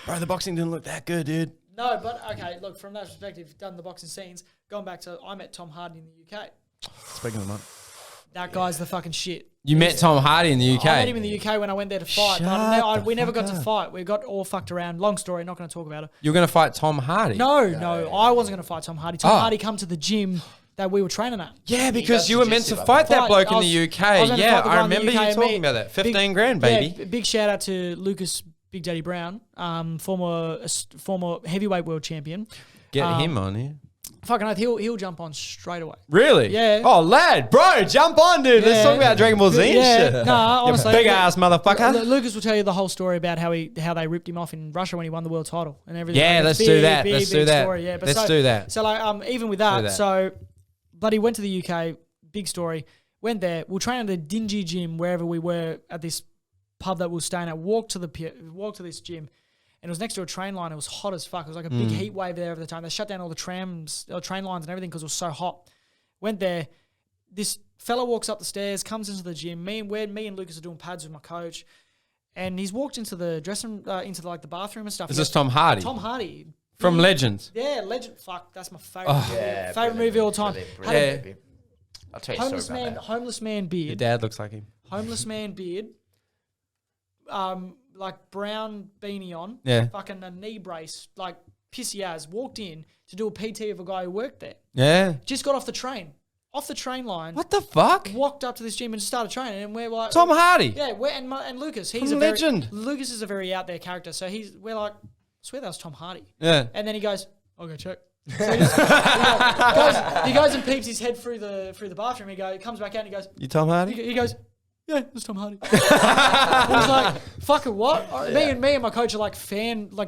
bro, the boxing didn't look that good, dude. No, but okay, look, from that perspective, done the boxing scenes, going back to, I met Tom Hardy in the UK. Speaking of that. That guy's the fucking shit. You met Tom Hardy in the UK? I met him in the UK when I went there to fight. We never got to fight. We got all fucked around. Long story, not going to talk about it. You're going to fight Tom Hardy? No, I wasn't going to fight Tom Hardy. Tom Hardy come to the gym that we were training at. Yeah, because you were meant to fight that bloke in the UK. Yeah, I remember you talking about that. 15 grand, baby. Yeah, big shout out to Lucas Big Daddy Brown, former heavyweight world champion. Get him on here. Fucking oath, he'll jump on straight away. Really? Yeah. Oh, lad, bro, jump on, dude. Let's talk about Dragon Ball Z and shit. Yeah, nah, honestly. Big ass motherfucker. Lucas will tell you the whole story about how they ripped him off in Russia when he won the world title and everything. Yeah, Like, let's big, do that. big, Let's big do that. story, yeah. But Let's do that. So like even with that, so bloody went to the UK, big story. Went there. We'll train at a dingy gym wherever we were at this pub that we were staying at. Walked to this gym. And it was next to a train line. It was hot as fuck. It was like a big heat wave there at the time. They shut down all the train lines and everything because it was so hot. Went there. This fella walks up the stairs, comes into the gym. Me and Lucas are doing pads with my coach, and he's walked into the dressing, into the bathroom and stuff. Is this Tom Hardy? Tom Hardy From Legends. Yeah, Legend. Fuck, that's my favorite. Favorite movie of all time. Brilliant. I'll tell you a story about that. Homeless man beard. Your dad looks like him. Homeless man beard. Like brown beanie on, fucking a knee brace, like pissy ass, walked in to do a PT of a guy who worked there. Yeah. Just got off the train line. What the fuck? Walked up to this gym and started training, and we're like, Tom Hardy. Yeah, and Lucas, he's From a Legend. Lucas is a very out there character, so we're like, I swear that was Tom Hardy. Yeah. And then he goes, I'll go check. So he goes and peeps his head through the bathroom. He comes back out and he goes, You Tom Hardy? He goes, yeah, it's Tom Hardy. I was like, fucking what? Me and my coach are like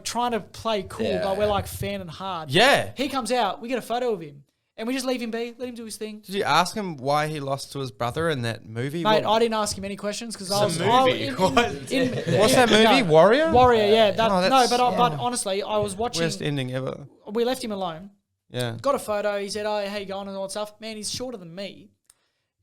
trying to play cool, but we're like fanning hard. Yeah. He comes out, we get a photo of him, and we just leave him be, let him do his thing. Did you ask him why he lost to his brother in that movie? Mate, I didn't ask him any questions because I was movie. What's that movie? Warrior? Warrior, yeah. But Oh. honestly, I was watching. Worst ending ever. We left him alone. Yeah. Got a photo. He said, "Oh, how you going?" and all that stuff. Man, he's shorter than me.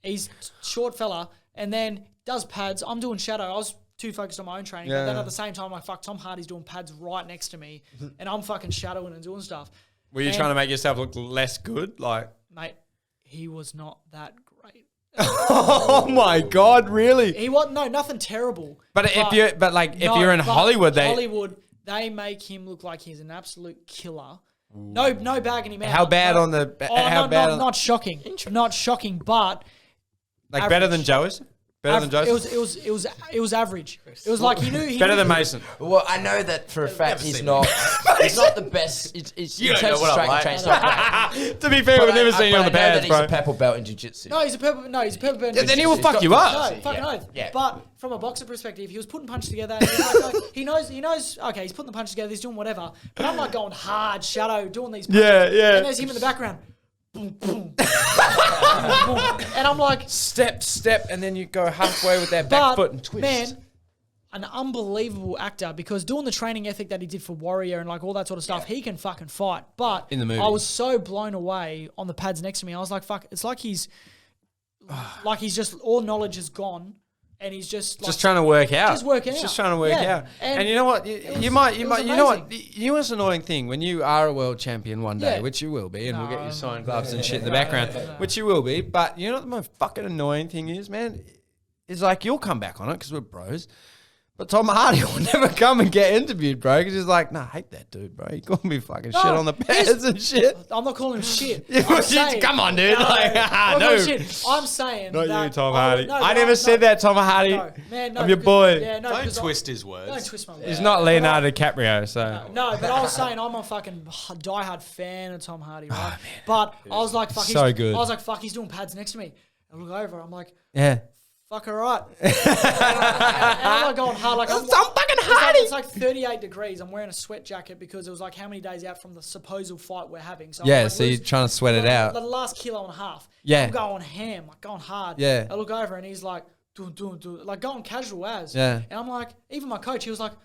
He's short fella, and then does pads. I'm doing shadow. I was too focused on my own training. But then at the same time, like, fuck, Tom Hardy's doing pads right next to me, and I'm fucking shadowing and doing stuff. Were you trying to make yourself look less good? Like, mate, he was not that great. Oh my God, really? He was nothing terrible. But if you're in Hollywood, they make him look like he's an absolute killer. No bagging him out. How bad on the? Not shocking. Not shocking, but like average. better than Joe's? Better than Joe's? It was average. It was like he knew better than Mason. Well, I know that for a fact he's not the best. You don't know what I'm like. To be fair, we've never seen you on the pads, bro. He's a purple belt in jiu-jitsu. No, he's a purple belt. Yeah, then he will fuck you up. No, fucking oath. Yeah. But from a boxer perspective, he was putting punches together. And he knows. Okay, he's putting the punches together. He's doing whatever. But I'm like going hard, shadow, doing these punches. Yeah. And there's him in the background. Boom, boom. And I'm like, step, and then you go halfway with that back foot and twist. Man, an unbelievable actor because doing the training ethic that he did for Warrior and like all that sort of stuff, he can fucking fight. But in the movie, I was so blown away on the pads next to me. I was like, fuck, it's like he's just all knowledge is gone. And he's just trying to work out. Just working out. Just trying to work out. And you know what? You might. You know what? You know what's an annoying thing when you are a world champion one day, which you will be, and we'll get you signed gloves and shit in the background, which you will be. But you know what the most fucking annoying thing is, man? Is like you'll come back on it because we're bros. But Tom Hardy will never come and get interviewed, bro, because he's like, nah, I hate that dude, bro. He called me fucking shit on the pads and shit. I'm not calling him shit. Come on, dude. No. Shit. I'm saying not that you, Tom Hardy. No, I never said that, Tom Hardy. No, man, no, I'm your boy. Yeah, no, don't twist his words. Don't twist my words. He's not Leonardo DiCaprio, so. No, but I was saying I'm a fucking diehard fan of Tom Hardy, right? But I was like, fuck, so good. I was like, fuck, he's doing pads next to me. I look over, I'm like, yeah. Fuck, all right. and I'm like going hard. Like I'm fucking Hardy. It's like 38 degrees. I'm wearing a sweat jacket because it was like how many days out from the supposed fight we're having. So yeah, like, so you're trying to sweat it out. The last kilo and a half. Yeah. I'm going ham, like going hard. Yeah. I look over and he's like, do, like going casual as. Yeah. And I'm like, even my coach, he was like, I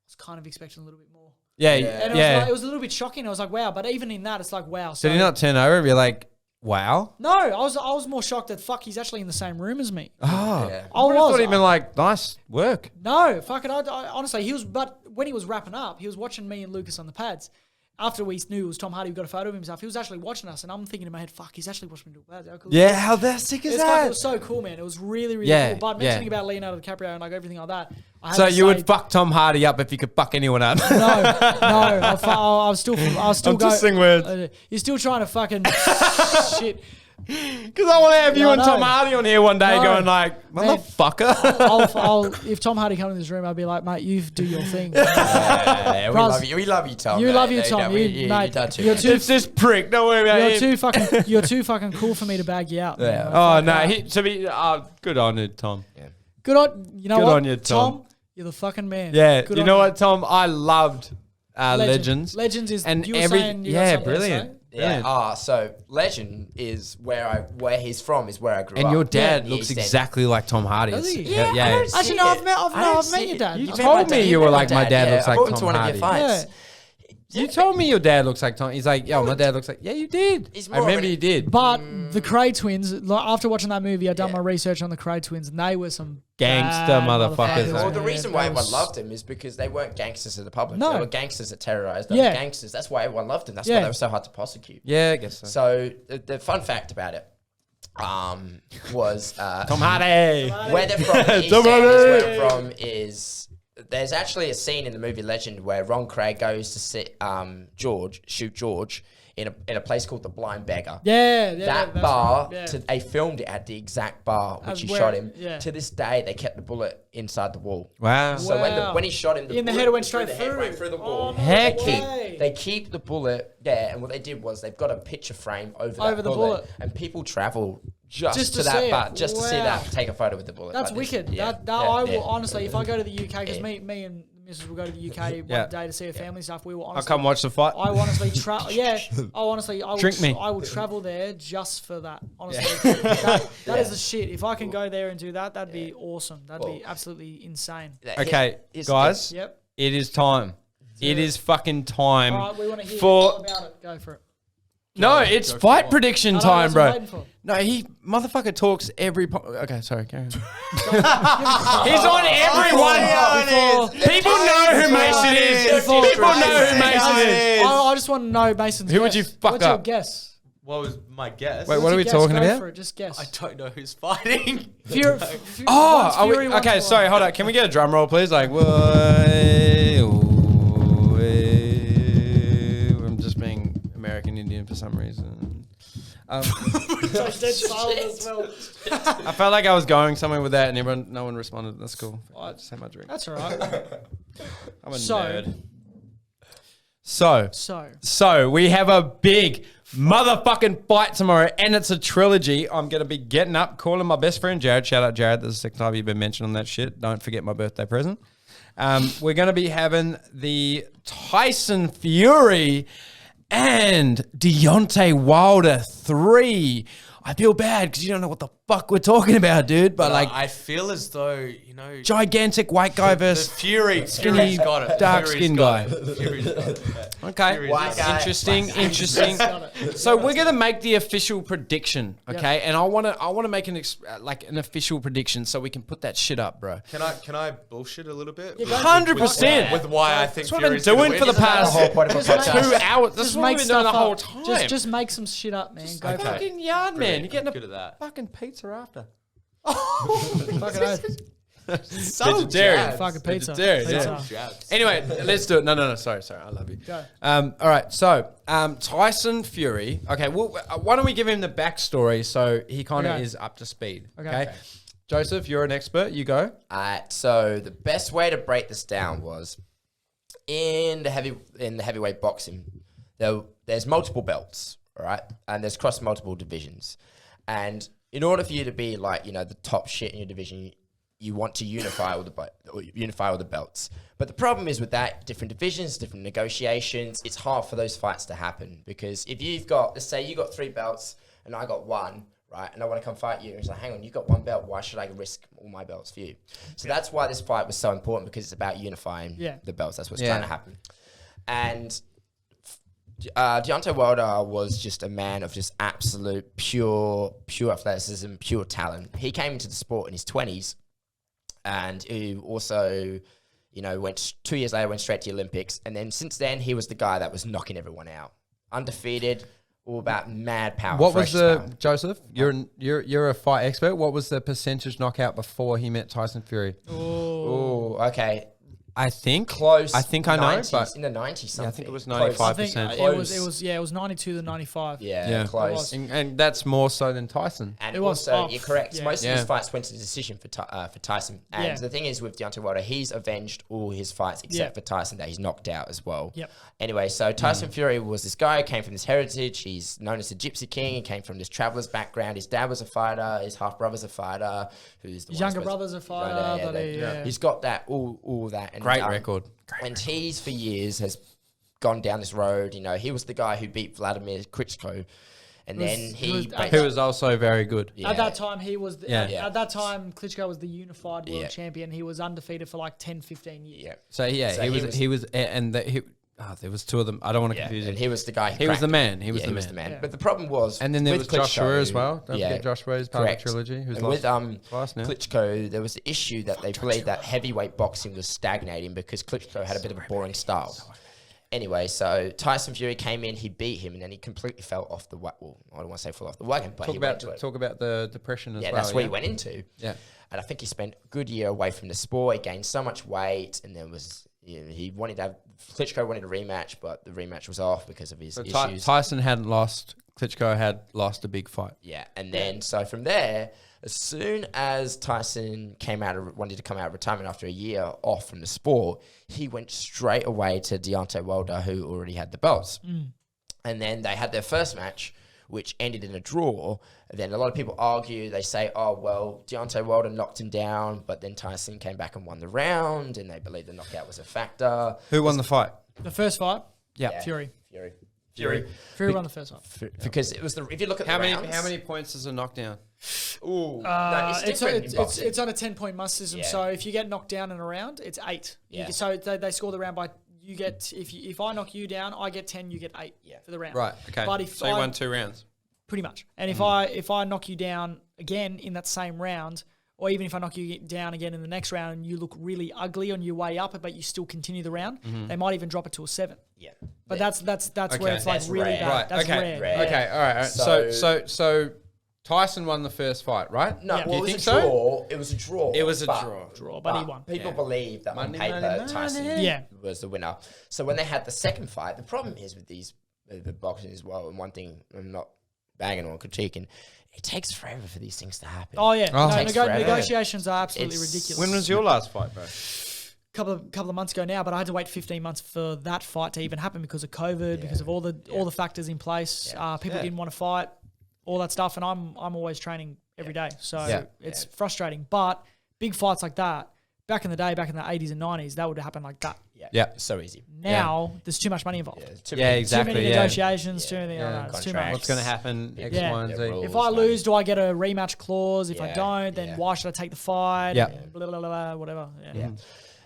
was kind of expecting a little bit more. Yeah. And it was a little bit shocking. I was like, wow. But even in that, it's like, wow. So did you not turn over and be like, wow? No, I was more shocked that fuck, he's actually in the same room as me. Oh, yeah. I thought he'd been like, nice work. No, fuck it. I honestly, but when he was wrapping up, he was watching me and Lucas on the pads. After we knew it was Tom Hardy who got a photo of himself, he was actually watching us, and I'm thinking in my head, fuck, he's actually watching me do pads. How cool yeah, how that sick is that? It was so cool, man. It was really, really cool. But mentioning about Leonardo DiCaprio and like everything like that. So you would fuck Tom Hardy up if you could fuck anyone up? No. I was still I'm twisting words. You're still trying to fucking shit. Because I want to have you and Tom Hardy on here one day going like, motherfucker. If Tom Hardy come in this room, I'll be like, mate, you do your thing. We love you. We love you, Tom. You love you, Tom. You're too. It's this prick. Don't worry about him. You're too fucking cool for me to bag you out. Yeah. Oh no. Good on you, Tom. Yeah. Good on you. Know Good what? on you, Tom. You're the fucking man. Yeah. Good You know what, Tom? I loved Legends. Legends is and you were saying you got something to brilliant. say? Yeah. So Legend is where he's from, is where I grew up. And your dad Yeah. looks exactly like Tom Hardy. Does he? Yeah. Actually, no, I've met your dad. You told me you were like, my dad looks like I went to Tom one of Hardy. your fights. You told me your dad looks like Tom. He's like, yo, my dad looks like. Yeah, you did. I remember you did. But the Cray twins, after watching that movie, I'd done my research on the Cray twins, and they were some Gangster bad motherfuckers. Well, the reason why everyone loved him is because they weren't gangsters to the public. No. They were gangsters that terrorized other gangsters. That's why everyone loved him. That's why they were so hard to prosecute. Yeah, I guess so. So the fun fact about it was Tom Hardy. where they're from. The East End is where they're from is. There's actually a scene in the movie Legend where Ron Craig goes to shoot George in a place called the Blind Beggar. That bar, right. they filmed it at the exact bar which he shot him. To this day, they kept the bullet inside the wall. Wow. So when he shot him, the head went straight through. Went through the wall. Heck. They keep the bullet there, and what they did was they've got a picture frame over the bullet, and people travel just to that bar, just to see that, take a photo with the bullet. That's like wicked. I will honestly, if I go to the UK, because me and Mrs. will go to the UK one day to see her family stuff. We will honestly. I'll come watch the fight. I honestly I will travel there just for that. Honestly, that is the shit. If I can go there and do that, that'd be awesome. That'd be absolutely insane. Okay, guys. Yep. It is time. It is fucking time. All right, we want to hear for. all about it. Go for it. No, it's fight prediction time, that's what I'm bro. waiting for. No, he motherfucker talks every. Okay, sorry, carry on. He's on every one. People know who Mason is. People know who Mason is. I just want to know Mason's Who guess. would you fuck What's up? your guess? What was my guess? Wait, what are we Guess, talking go about? For it. Just guess. I don't know who's fighting. Fury, Oh, are we, Fury, one's okay. Fury. Sorry, hold on. Can we get a drum roll, please? Like, I'm just being American Indian for some reason. Josh dead silent as well. I felt like I was going somewhere with that, and no one responded. That's cool. I just had my drink. That's all right. I'm a So- nerd. So So we have a big motherfucking fight tomorrow, and it's a trilogy. I'm going to be getting up, calling my best friend Jared. Shout out Jared. This is the second time you've been mentioned on that shit. Don't forget my birthday present. We're going to be having the Tyson Fury and Deontay Wilder 3. I feel bad because you don't know what the fuck we're talking about, dude. But like, I feel as though, gigantic white guy the versus Fury's skinny, got it. dark Fury's skin got guy. it. Fury's got it. Yeah. Okay, Fury's got it. interesting. So we're gonna make the official prediction, okay? And I wanna make an official prediction so we can put that shit up, bro. Can I bullshit a little bit? 100%. With why I think That's what I've been Fury's gonna doing for the win? past whole point of a podcast. 2 hours. That's just what make we've been doing the stuff whole up. time. Just make some shit up, man. Go for it. Fucking yard man. You're getting Good at that. fucking pizza after. Fucking oath. Vegetarian. Fucking pizza. Vegetarian, Pizza. yeah. Jabs. Anyway, let's do it. No. Sorry. I love you. Go. All right. So, Tyson Fury. Okay. Well, why don't we give him the backstory so he kind of is up to speed? Okay. Joseph, you're an expert. You go. So the best way to break this down was in the heavyweight boxing. There's multiple belts, all right, and there's cross multiple divisions, and in order for you to be like the top shit in your division, you want to unify all the belts. But the problem is with that, different divisions, different negotiations, it's hard for those fights to happen because if you've got, let's say you got 3 belts and I got 1, right, and I want to come fight you, and it's like, hang on, you got 1 belt, why should I risk all my belts for you? So that's why this fight was so important because it's about unifying the belts. That's what's trying to happen. And Deontay Wilder was just a man of just absolute pure athleticism, pure talent. He came into the sport in his 20s, and he also, went 2 years later, went straight to the Olympics, and then since then he was the guy that was knocking everyone out, undefeated, all about mad power. What was the Joseph? You're a fight expert. What was the percentage knockout before he met Tyson Fury? Oh, okay. I think close. I think I know, 90s, but in the 90s something. yeah, I think it was Close. 95%. I think it was 92 to 95. Yeah, close. And that's more so than Tyson. And It was also, off. you're correct. Yeah. Most of Yeah. his fights went to decision for Tyson. And the thing is with Deontay Wilder, he's avenged all his fights except for Tyson that he's knocked out as well. Yep. Anyway, so Tyson Fury was this guy, came from this heritage. He's known as the Gypsy King. He came from this traveler's background. His dad was a fighter. His half brother's a fighter. Who's the His younger brother's a fighter. He's got that all that. And, Great record. And he's for years has gone down this road. You know, he was the guy who beat Vladimir Klitschko, and then Who was also very good. Yeah. At that time, he was. Yeah. At that time, Klitschko was the unified world champion. He was undefeated for like 10, 15 years. Yeah. So he was, and there was two of them. I don't want to confuse and you. he was the guy. He was the man. He was the man. Yeah. But the problem was, And then there was with Joshua Klitschko, as well. Don't forget Joshua is part of the trilogy. Who's and with twice now. Klitschko, there was the issue that they believed that heavyweight boxing was stagnating because Klitschko had a bit of a boring style. Anyway, so Tyson Fury came in, he beat him, and then he completely fell off the wagon. Well, I don't want to say fell off the wagon, but Talk about the depression as well. yeah, that's where he went into. Yeah. And I think he spent a good year away from the sport. He gained so much weight, and there was he wanted to have Klitschko wanted a rematch, but the rematch was off because of his issues. Tyson hadn't lost. Klitschko had lost a big fight. Yeah, and then so from there, as soon as Tyson wanted to come out of retirement after a year off from the sport, he went straight away to Deontay Wilder, who already had the belts. And then they had their first match, which ended in a draw. And then a lot of people argue. They say, oh, well, Deontay Wilder knocked him down, but then Tyson came back and won the round, and they believe the knockout was a factor. Who won the fight? The first fight, Yeah. Fury. Fury. Fury won the first fight. Because it was if you look at How the many rounds, how many points is a knockdown? Ooh, no, it's different in boxing. It's on a 10-point must system. Yeah. So if you get knocked down in a round, it's 8. Yeah. So they score the round by you get if I knock you down, I get 10, you get 8 for the round. Right. Okay. But if so you won 2 rounds. Pretty much. And if I knock you down again in that same round, or even if I knock you down again in the next round and you look really ugly on your way up, but you still continue the round, they might even drop it to a 7. Yeah. But that's where it's like That's really rare. bad. Right. That's okay. rare. Okay. All right. So Tyson won the first fight, right? No, Yeah. well, Do it you was think a so? draw. It was a draw. It was a but- draw. But he won. People believe that Money, on paper money, Tyson money. Yeah. was the winner. So when they had the second fight, the problem is with the boxing as well, and one thing I'm not bagging or critiquing, it takes forever for these things to happen. Oh yeah, Oh. No, Takes forever. negotiations are absolutely It's- ridiculous. When was your last fight, bro? couple of months ago now, but I had to wait 15 months for that fight to even happen because of COVID, because of all the factors in place. People didn't want to fight, all that stuff, and I'm always training every day, so it's frustrating. But big fights like that, back in the day, back in the 80s and 90s, that would happen like that. Yeah. It's so easy. Now there's too much money involved. Exactly. Too many yeah. negotiations. Too many. Yeah. It's too Contracts. much. What's going to happen? X, Yeah. Y, and Z. rules. If I lose, do I get a rematch clause? If I Yeah, don't, then why should I take the fight? Yeah. Blah, blah, blah, blah, whatever. Yeah.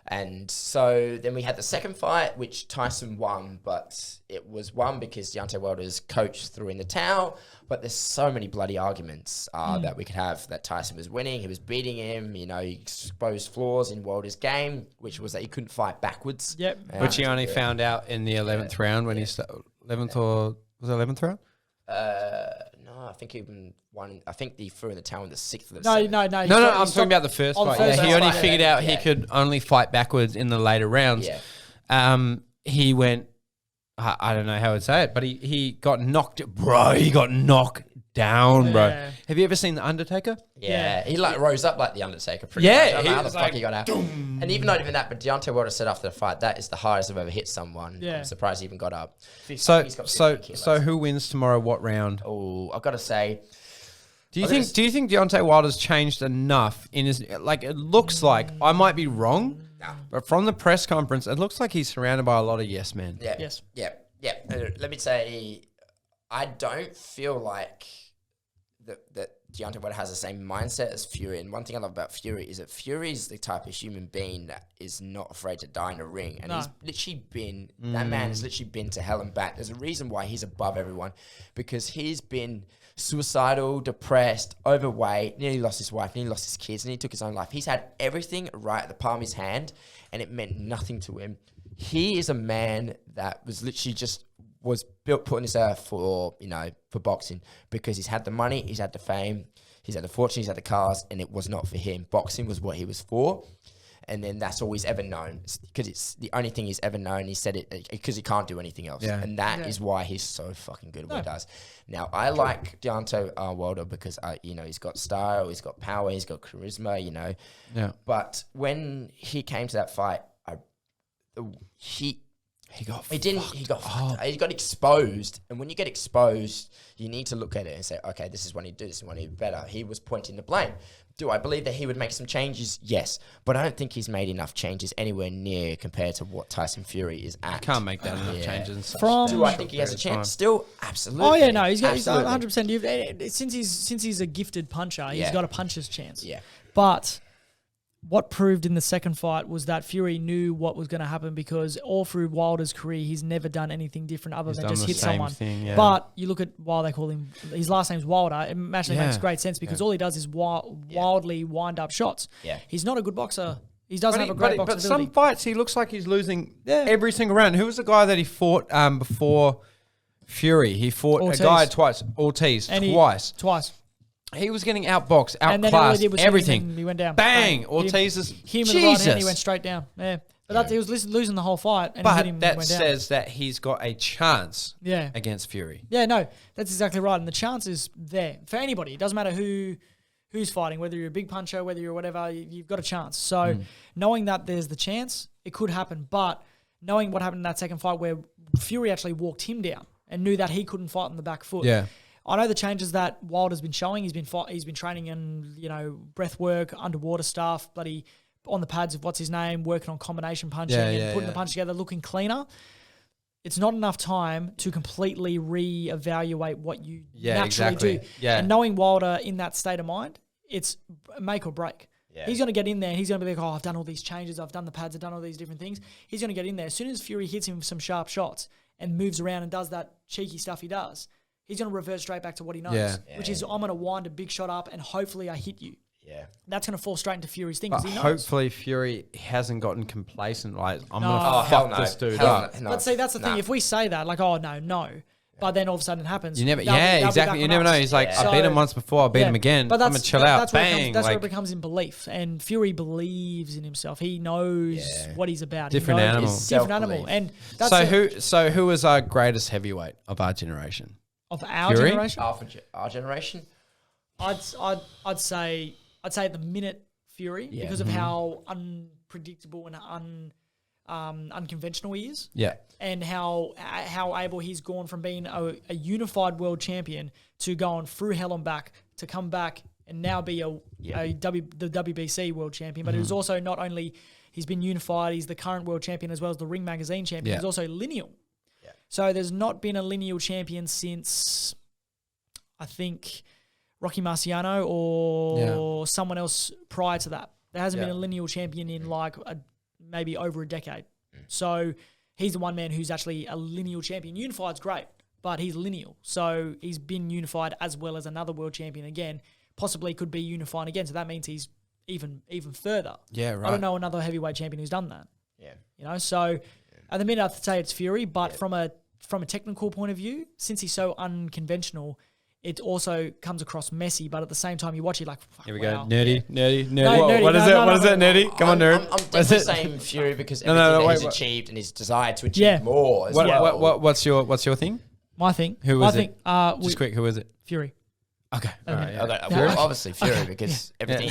And so then we had the second fight, which Tyson won, but it was won because Deontay Wilder's coach threw in the towel. But there's so many bloody arguments that we could have that Tyson was winning. He was beating him. You know, he exposed flaws in Wilder's game, which was that he couldn't fight backwards. Yep. Which he only found out in the 11th round when he started. 11th or was it 11th round? No, I think he even won. I think he threw in the towel in the 6th of the No. seventh. No, I'm talking about the first fight. first He only fight, figured out he yeah. could only fight backwards in the later rounds. Yeah. He went, I don't know how I'd say it, but he got knocked, bro. He got knocked down, bro. Yeah. Have you ever seen The Undertaker? Yeah, he like rose up like the Undertaker. Pretty Yeah, much. I don't he know how the was fuck like, he got out. And even not even that, but Deontay Wilder said after the fight, that is the hardest I've ever hit someone. Yeah. I'm surprised he even got up. So He's got 50 kilos. who wins tomorrow? What round? Oh, I've got to say, Do you think Deontay Wilder's changed enough in his like? It looks like I might be wrong, but from the press conference, it looks like he's surrounded by a lot of yes men. yeah, Yes. yeah. Let me say, I don't feel like that Deontay Wilder has the same mindset as Fury. And one thing I love about Fury is that Fury is the type of human being that is not afraid to die in a ring. And he's literally been, that man has literally been to hell and back. There's a reason why he's above everyone, because he's been suicidal, depressed, overweight, nearly lost his wife, nearly lost his kids, and he took his own life. He's had everything right at the palm of his hand, and it meant nothing to him. He is a man that was literally was put on this earth for boxing, because he's had the money, he's had the fame, he's had the fortune, he's had the cars, and it was not for him. Boxing was what he was for. And then that's all he's ever known, because it's the only thing he's ever known. He said it because he can't do anything else, and that is why he's so fucking good at what he does. Now, I like Deontay Wilder because he's got style, he's got power, he's got charisma, Yeah. But when he came to that fight, he got exposed, and when you get exposed, you need to look at it and say, okay, this is what he do, this is what he do better. He was pointing the blame. Do I believe that he would make some changes? Yes. But I don't think he's made enough changes anywhere near compared to what Tyson Fury is at. You can't make that enough changes. Do I think he has a chance? Still, absolutely. Oh, yeah, no, he's 100%. Since he's a gifted puncher, he's got a puncher's chance. Yeah. But what proved in the second fight was that Fury knew what was going to happen, because all through Wilder's career, he's never done anything different other than just hit someone. But you look at why they call him, his last name's Wilder, it actually makes great sense, because all he does is wildly wind up shots. Yeah. He's not a good boxer. He doesn't have a great boxing ability. But some fights, he looks like he's losing every single round. Who was the guy that he fought before Fury? He fought a guy twice, Ortiz, Twice. He was getting outboxed, And then all he outclassed, did was everything. he went down. Bang! Ortiz is him with the right hand, he went straight down. Yeah. But he was losing the whole fight. And he hit him But and that went down. says that he's got a chance against Fury. Yeah, no, that's exactly right. And the chance is there for anybody. It doesn't matter who's fighting, whether you're a big puncher, whether you're whatever, you've got a chance. So knowing that there's the chance, it could happen. But knowing what happened in that second fight where Fury actually walked him down and knew that he couldn't fight on the back foot. Yeah. I know the changes that Wilder's been showing. He's been training in breath work, underwater stuff, bloody on the pads of what's his name, working on combination punching and putting the punch together, looking cleaner. It's not enough time to completely re-evaluate what you naturally do. Yeah. And knowing Wilder in that state of mind, it's make or break. Yeah. He's going to get in there. He's going to be like, I've done all these changes. I've done the pads. I've done all these different things. He's going to get in there. As soon as Fury hits him with some sharp shots and moves around and does that cheeky stuff he does, he's going to revert straight back to what he knows, which is I'm going to wind a big shot up and hopefully I hit you. Yeah, that's going to fall straight into Fury's thing. But he knows. Hopefully Fury hasn't gotten complacent. Like, I'm going to fuck this dude up. But see, that's the thing. If we say that, like, oh, no. But then all of a sudden it happens. You never, exactly. You never know. He's like, I beat him once before. I'll beat him again. But I'm going to chill out. Bang. That's where it becomes in belief. And Fury believes in himself. He knows what he's about. Different animal. Different animal. And that's so who was our greatest heavyweight of our generation? Of our generation? Our generation? I'd say at the minute Fury because of how unpredictable and unconventional he is. Yeah. And how able he's gone from being a unified world champion to going through hell and back to come back and now be the WBC world champion. But it was also not only he's been unified, he's the current world champion as well as the Ring Magazine champion. He's also lineal. Yeah. So there's not been a lineal champion since, I think, Rocky Marciano or someone else prior to that. There hasn't been a lineal champion in maybe over a decade. So he's the one man who's actually a lineal champion. Unified's great, but he's lineal. So he's been unified as well as another world champion again. Possibly could be unified again. So that means he's even further. Yeah, right. I don't know another heavyweight champion who's done that. Yeah. So at the minute I'd say it's Fury, but from a technical point of view, since he's so unconventional, it also comes across messy, but at the same time, you watch it like, fuck, here we wow. go. Nerdy. What is it, nerdy? Come on, nerd. I'm definitely saying Fury because everything that he's achieved and his desire to achieve more as well. What's your thing? My thing. Who was it? Just quick, who is it? Fury. Okay. Well, obviously Fury because everything.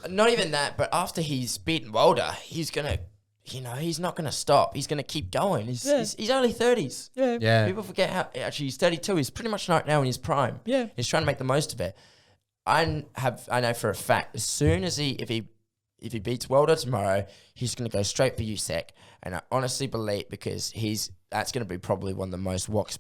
Not even that, but after he's beaten Wilder, he's going to... he's not going to stop. He's going to keep going. He's early 30s. Yeah. People forget how actually he's 32. He's pretty much right now in his prime. Yeah. He's trying to make the most of it. I know for a fact as soon as if he beats Wilder tomorrow, he's going to go straight for Usyk. And I honestly believe because that's going to be probably one of the most watched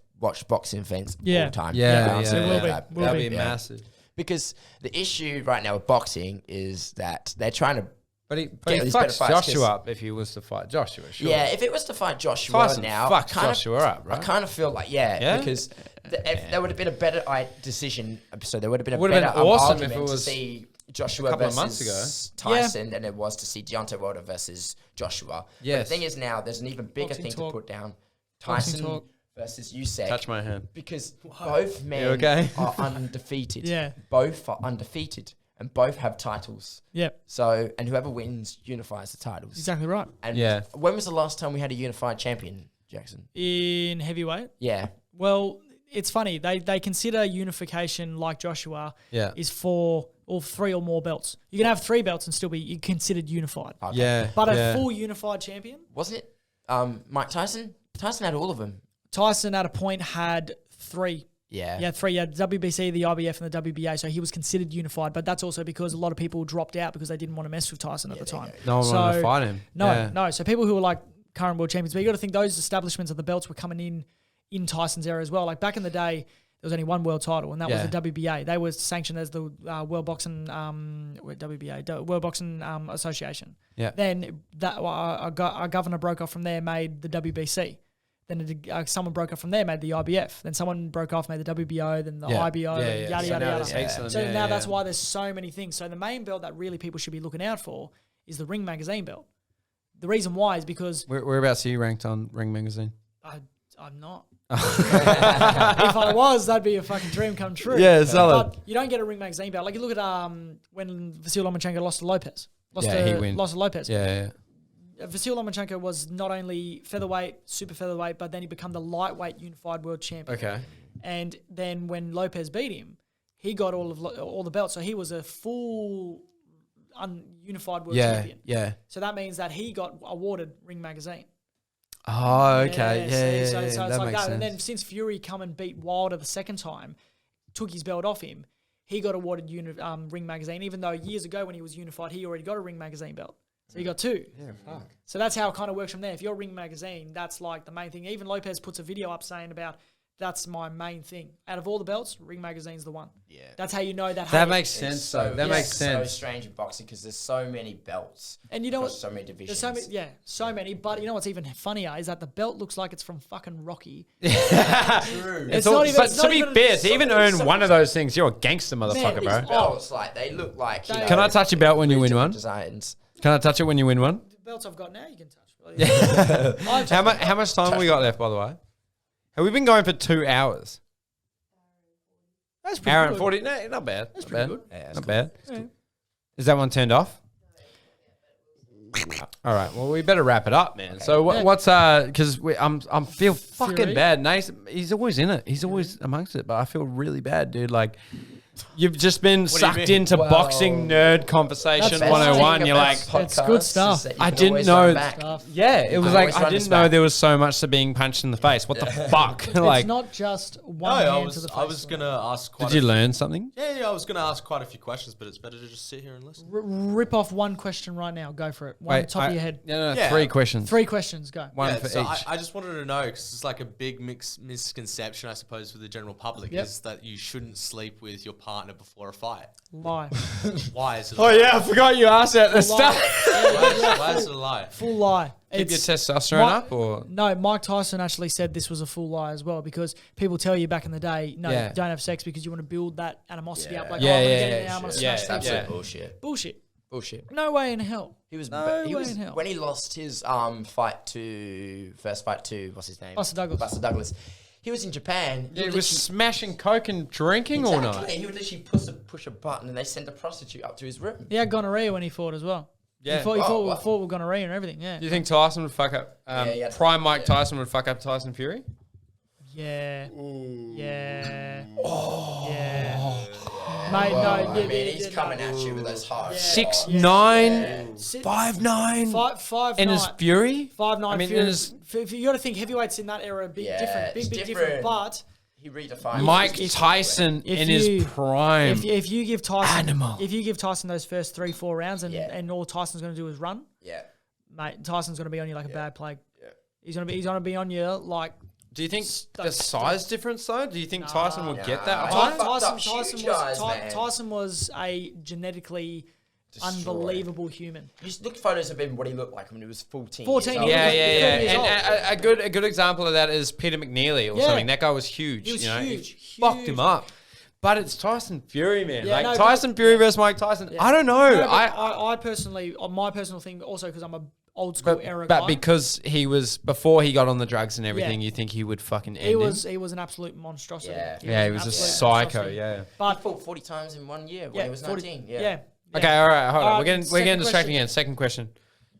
boxing events of all time. Yeah. It will be massive. Because the issue right now with boxing is that they're trying to. But he fucks Joshua up if he was to fight Joshua, sure. Yeah, if it was to fight Joshua Tyson now... fucks Joshua up, right? I kind of feel like, because there would have been a better decision. So there would have been a better awesome argument if it was to see Joshua couple of versus months Tyson than it was to see Deontay Wilder versus Joshua. Yes. But the thing is now, there's an even bigger thing to put down. Tyson versus Usyk. Touch my hand. Because both men are undefeated. Yeah. Both are undefeated. and both have titles. Yeah. So, and whoever wins unifies the titles. Exactly right. And Yeah. when was the last time we had a unified champion, Jackson? In heavyweight? Yeah. Well, it's funny. They consider unification, like Joshua, is for all 3 or more belts. You can have 3 belts and still be considered unified. Okay. Yeah. But a full unified champion? Wasn't it Mike Tyson? Tyson had all of them. Tyson at a point had 3. Yeah. Yeah, 3. Yeah, WBC, the IBF, and the WBA. So he was considered unified, but that's also because a lot of people dropped out because they didn't want to mess with Tyson at the time. No one wanted to fight him. No. So people who were like current world champions, but you got to think those establishments of the belts were coming in Tyson's era as well. Like back in the day, there was only one world title, and that was the WBA. They were sanctioned as the World Boxing World Boxing Association. Yeah. Then that a governor broke off from there, made the WBC. Then someone broke off from there, made the IBF. Then someone broke off, made the WBO. Then the IBO. Then yada yada yada. So now that's why there's so many things. So the main belt that really people should be looking out for is the Ring Magazine belt. The reason why is because Whereabouts are you ranked on Ring Magazine? I'm not. If I was, that'd be a fucking dream come true. Yeah, solid. But you don't get a Ring Magazine belt. Like you look at when Vasyl Lomachenko lost to Lopez. He win. Lost to Lopez. Yeah. Vasyl Lomachenko was not only featherweight, super featherweight, but then he became the lightweight unified world champion. Okay. And then when Lopez beat him, he got all the belts. So he was a full unified world champion. Yeah. So that means that he got awarded Ring Magazine. Oh, okay. Yeah. So That it's like makes that. sense. And then since Fury come and beat Wilder the second time, took his belt off him, he got awarded Ring Magazine, even though years ago when he was unified, he already got a Ring Magazine belt. So he got 2. Yeah, fuck. So that's how it kind of works from there. If you're Ring Magazine, that's like the main thing. Even Lopez puts a video up saying about, that's my main thing. Out of all the belts, Ring Magazine's the one. Yeah. That's how you know that. That makes sense, though. That makes It's sense. so strange in boxing because there's so many belts. And you know what? So many divisions. There's so many. But you know what's even funnier is that the belt looks like it's from fucking Rocky. True. It's not even. But it's to not be even- fair, to even earn one of those things, you're a gangster motherfucker, these bro. belts, like they look like. You know, Can I touch your belt when you win one? Designs. Can I touch it when you win one? The belts I've got now, you can touch. How much time we got left, by the way? Have we been going for 2 hours? That's pretty Hour good. and 40? No, not bad. That's pretty good. Yeah, Not bad. Is that one turned off? All right. Well, we better wrap it up, man. So what's because I'm feel fucking Fury? bad. Nathan, he's always in it. He's always amongst it, but I feel really bad, dude. Like you've just been sucked into boxing nerd conversation That's 101. You're like, It's good stuff. I didn't know. Yeah, it was can like always I run didn't this know back. there was so much to being punched in the face. What the fuck? It's Like, not just No, one hand to the face. I was gonna ask. Quite did you learn something? Yeah, I was gonna ask quite a few questions, but it's better to just sit here and listen. Rip off one question right now. Go for it. One top of your head. No, Yeah. 3 questions. 3 questions. Go. One Yeah, for so each. I just wanted to know because it's like a big misconception, I suppose, for the general public Yep. is that you shouldn't sleep with your partner before a fight. Lie. Why is it? Oh yeah, I forgot you asked that at the Full start. lie. Why is it a lie? Full lie. Keep your testosterone up, or No, Mike Tyson actually said this was a full lie as well because people tell you back in the day, no, Yeah. don't have sex because you want to build that animosity up. Like, Yeah, oh, I'm yeah, gonna get in yeah, there, I'm gonna sure. smash Yeah, things. yeah. Bullshit. Bullshit. No way in hell. He was. No he way was in hell. when he lost his first fight to what's his name? Buster Douglas. Buster Douglas. He was in Japan. he was smashing coke and drinking all night. He would literally push a button and they sent a prostitute up to his room. He had gonorrhea when he fought as well. Yeah. He fought what? with gonorrhea and everything, yeah. Do you think Tyson would fuck up? Yeah, Prime Mike Tyson would fuck up Tyson Fury? Yeah. Yeah. Oh. Yeah. Mate, Well, no. I mean, he's coming at you with those hard. 6'9", Sit- 5'9", 5'9". in his Fury? 5'9". I mean, Fury. in his You got to think heavyweights in that era are big different. it's Big different. different. But He redefined. Mike his- Tyson if in you- his prime. if you give Tyson Animal. if you give Tyson those first 3-4 rounds and, Yeah. and all Tyson's going to do is run, Yeah. mate, Tyson's going to be on you like a bad plague. Yeah. He's going to be on you like Do you think the size difference though? Do you think Tyson would get that Nah. high? Tyson was a genetically unbelievable human. You just look at photos of him, what he looked like when he was 14. 14, years old. yeah. Yeah. years And a good example of that is Peter McNeely or Yeah. something. That guy was huge. He was you know? huge, He fucked huge. him up. But it's Tyson Fury, man. Yeah, like no, Tyson Fury versus Mike Tyson. Yeah. I don't know. No, but I personally, on my personal thing, also because I'm old school era But guy. because he was before he got on the drugs and everything, you think he would fucking end him? He was an absolute monstrosity. Yeah. He was a absolute psycho. monstrosity. Yeah. He But fought 40 times in 1 year when yeah, he was 40 19. yeah. Okay, all right, hold on. We're getting second distracted question. again. Second question.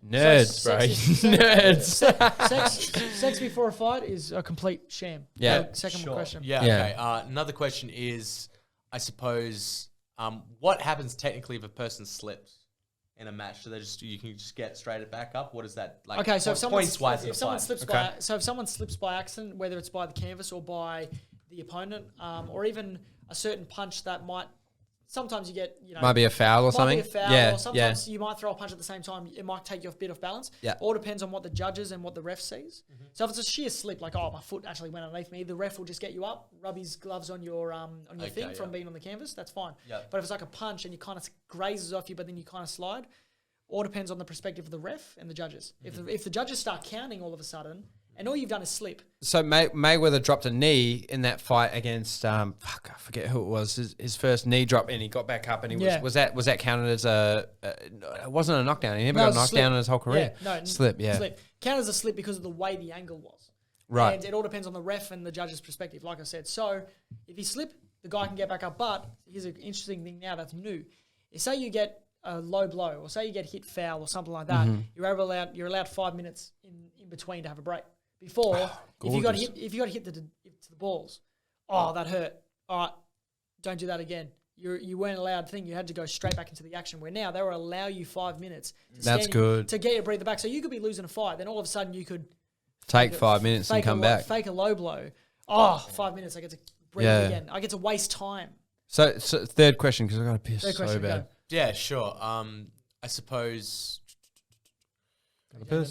Nerds, bro. Nerds. Sex before a fight is a complete sham. Yeah. Second question. Yeah. Yeah. Okay. Another question is, I suppose, what happens technically if a person slips in a match? So you can just get straight back up. What is that like? Okay, so if someone slips slips by accident, whether it's by the canvas or by the opponent, or even a certain punch that might. Sometimes you get, Might be a foul or something. Might be a foul, Yeah, or sometimes you might throw a punch at the same time. It might take you off a bit off balance. Yeah. All depends on what the judges and what the ref sees. So if it's a sheer slip, like, oh, my foot actually went underneath me, the ref will just get you up, rub his gloves on your thing from being on the canvas. That's fine. Yeah. But if it's like a punch and you kind of grazes off you, but then you kind of slide, all depends on the perspective of the ref and the judges. If the judges start counting all of a sudden, and all you've done is slip. So Mayweather dropped a knee in that fight against I forget who it was. His first knee drop, and he got back up, and he was that counted as it wasn't a knockdown. He never got knocked down in his whole career. Slip. Counted as a slip because of the way the angle was. Right. And it all depends on the ref and the judge's perspective, like I said. So if he slip, the guy can get back up. But here's an interesting thing now that's new. Say you get a low blow, or say you get hit foul or something like that, you're allowed 5 minutes in between to have a break. Before, if you got hit to the balls, that hurt. All right, don't do that again. You weren't allowed thing. You had to go straight back into the action. Where now they will allow you 5 minutes. To get your breather back. So you could be losing a fight, then all of a sudden you could take 5 minutes and come back. Fake a low blow. 5 minutes. I get to breathe again. I get to waste time. So third question, because I got to piss Third question, so bad. go. Yeah, sure. I suppose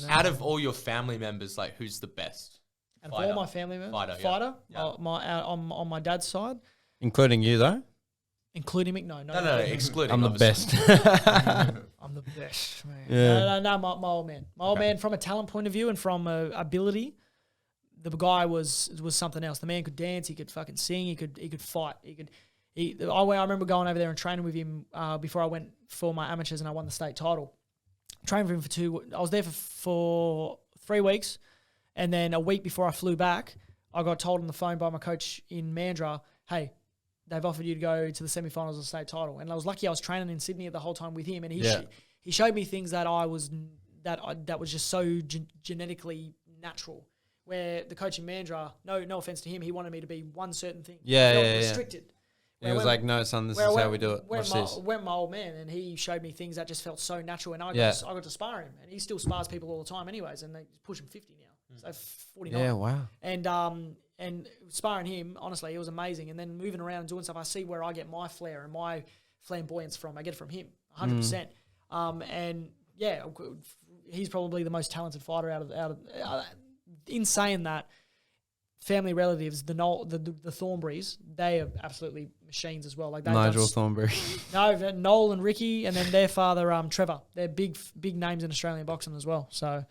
out of all your family members, like who's the best? And for all my family members, fighter, yeah. On my dad's side, Including you, though? including me. No, excluding. I'm the obviously. best. I'm the best, man. Yeah. No, my old man. My old man, from a talent point of view and from ability, the guy was something else. The man could dance. He could fucking sing. He could fight. I remember going over there and training with him before I went for my amateurs and I won the state title. Trained with him I was there for 3 weeks, and then a week before I flew back, I got told on the phone by my coach in Mandurah, hey, they've offered you to go to the semi-finals of the state title. And I was lucky I was training in Sydney the whole time with him, and he showed me things that that was just so genetically natural. Where the coach in Mandurah, no offense to him, he wanted me to be one certain thing. Restricted. He was like, no, son, this is how we do it. Watch this. Went my old man, and he showed me things that just felt so natural, and I got to spar him, and he still spars people all the time anyways, and they push him 50 now, so 49. Yeah, wow. And sparring him, honestly, it was amazing, and then moving around and doing stuff, I see where I get my flair and my flamboyance from. I get it from him, 100%. And yeah, he's probably the most talented fighter out of in saying that, family relatives, the Thornberrys, they are absolutely machines as well. Like Nigel Thornberry. No, Noel and Ricky, and then their father, Trevor. They're big names in Australian boxing as well. So,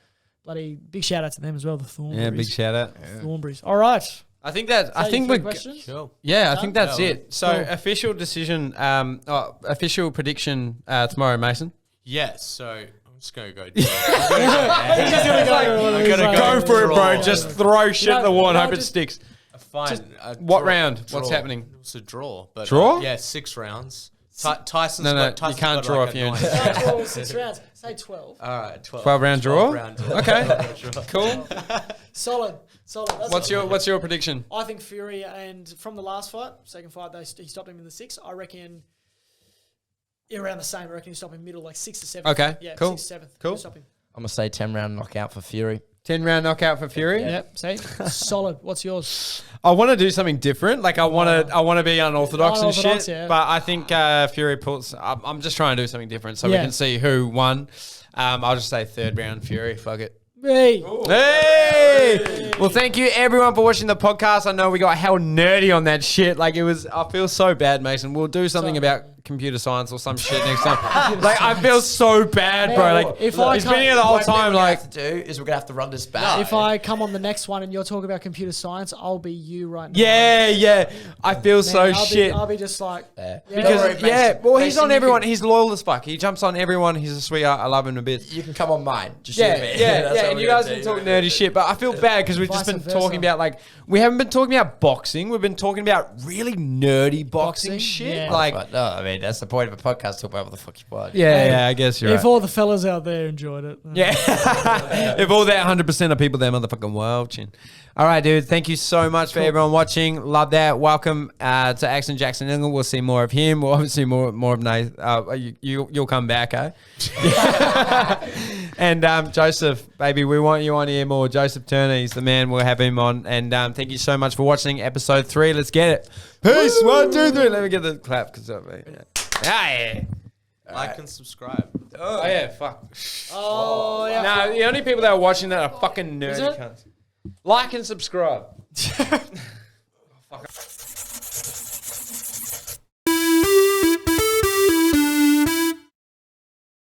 bloody big shout out to them as well. The Thornberrys. Yeah, big shout out. Thornberys. All right. I think we're. Sure. Yeah, I think that's Yeah, it. So cool. official decision, official prediction tomorrow, Mason. Yes. So I'm just gonna go. I'm gonna Go for it, bro. draw. Just throw shit at the wall and hope it just- sticks. Fine. What round? What's happening? It's a draw. But, Draw? yeah, 6 rounds. Tyson's No, got, you Tyson's can't got draw like if a you're in- 9. 12, 6 rounds. Say 12. All right, 12. 12-round draw? 12-round draw. Okay, Draw. cool. Solid. That's What's your prediction? I think Fury, and from the last fight, second fight, he stopped him in the 6. I reckon around the same. I reckon he stopped him middle, like 6 to 7. Okay, Yeah, cool. 6 to 7. Cool. Stop him. I'm going to say 10-round knockout for Fury. 10-round knockout for Fury. Yep. See, solid. What's yours? I want to do something different. Like I want to be unorthodox and Unorthodox, shit. yeah. But I think Fury pulls. I'm just trying to do something different so we Yeah. can see who won. I'll just say 3rd round Fury. Fuck it. Hey. Hey! Well, thank you everyone for watching the podcast. I know we got hell nerdy on that shit. Like I feel so bad, Mason. We'll do something Sorry. about computer science or some shit next time. Like, I feel so bad, bro. Like, if I he's been can't- here the whole One thing time. we're gonna Like, have to do is we're gonna have to run this back. If I come on the next one and you're talking about computer science, I'll be you right now. yeah. I feel Man, so shit. I'll be just like, Because, well, he's on everyone. He's loyal as fuck. He jumps on everyone. He's a sweetheart. I love him a bit. you can come on mine. Just Yeah, shoot me. yeah, That's yeah. what And we're you gonna guys have do. been talking nerdy shit, but I feel bad because we've just Vice been versa. talking about like we haven't been talking about boxing. We've been talking about really nerdy boxing Boxing? shit. Yeah. Like, But no, I mean that's the point of a podcast. Talk about what the fuck you want. yeah, I guess you're if right. all the fellas out there enjoyed it. Yeah. If all that 100% of people there motherfucking watching. All right, dude. Thank you so much for everyone watching. Love that. Welcome to Axon Jackson Ingle. We'll see more of him. We'll obviously more of Nathan. You'll come back, eh? And Joseph, baby, we want you on here more. Joseph Turner, he's the man. We'll have him on. And thank you so much for watching episode 3. Let's get it. Peace. 1, 2, 3. Let me get the clap. Yeah. Like and subscribe. Oh, yeah. Fuck. Oh, yeah. No, the only people that are watching that are fucking Is nerdy it? cunts. Like and subscribe. Fuck.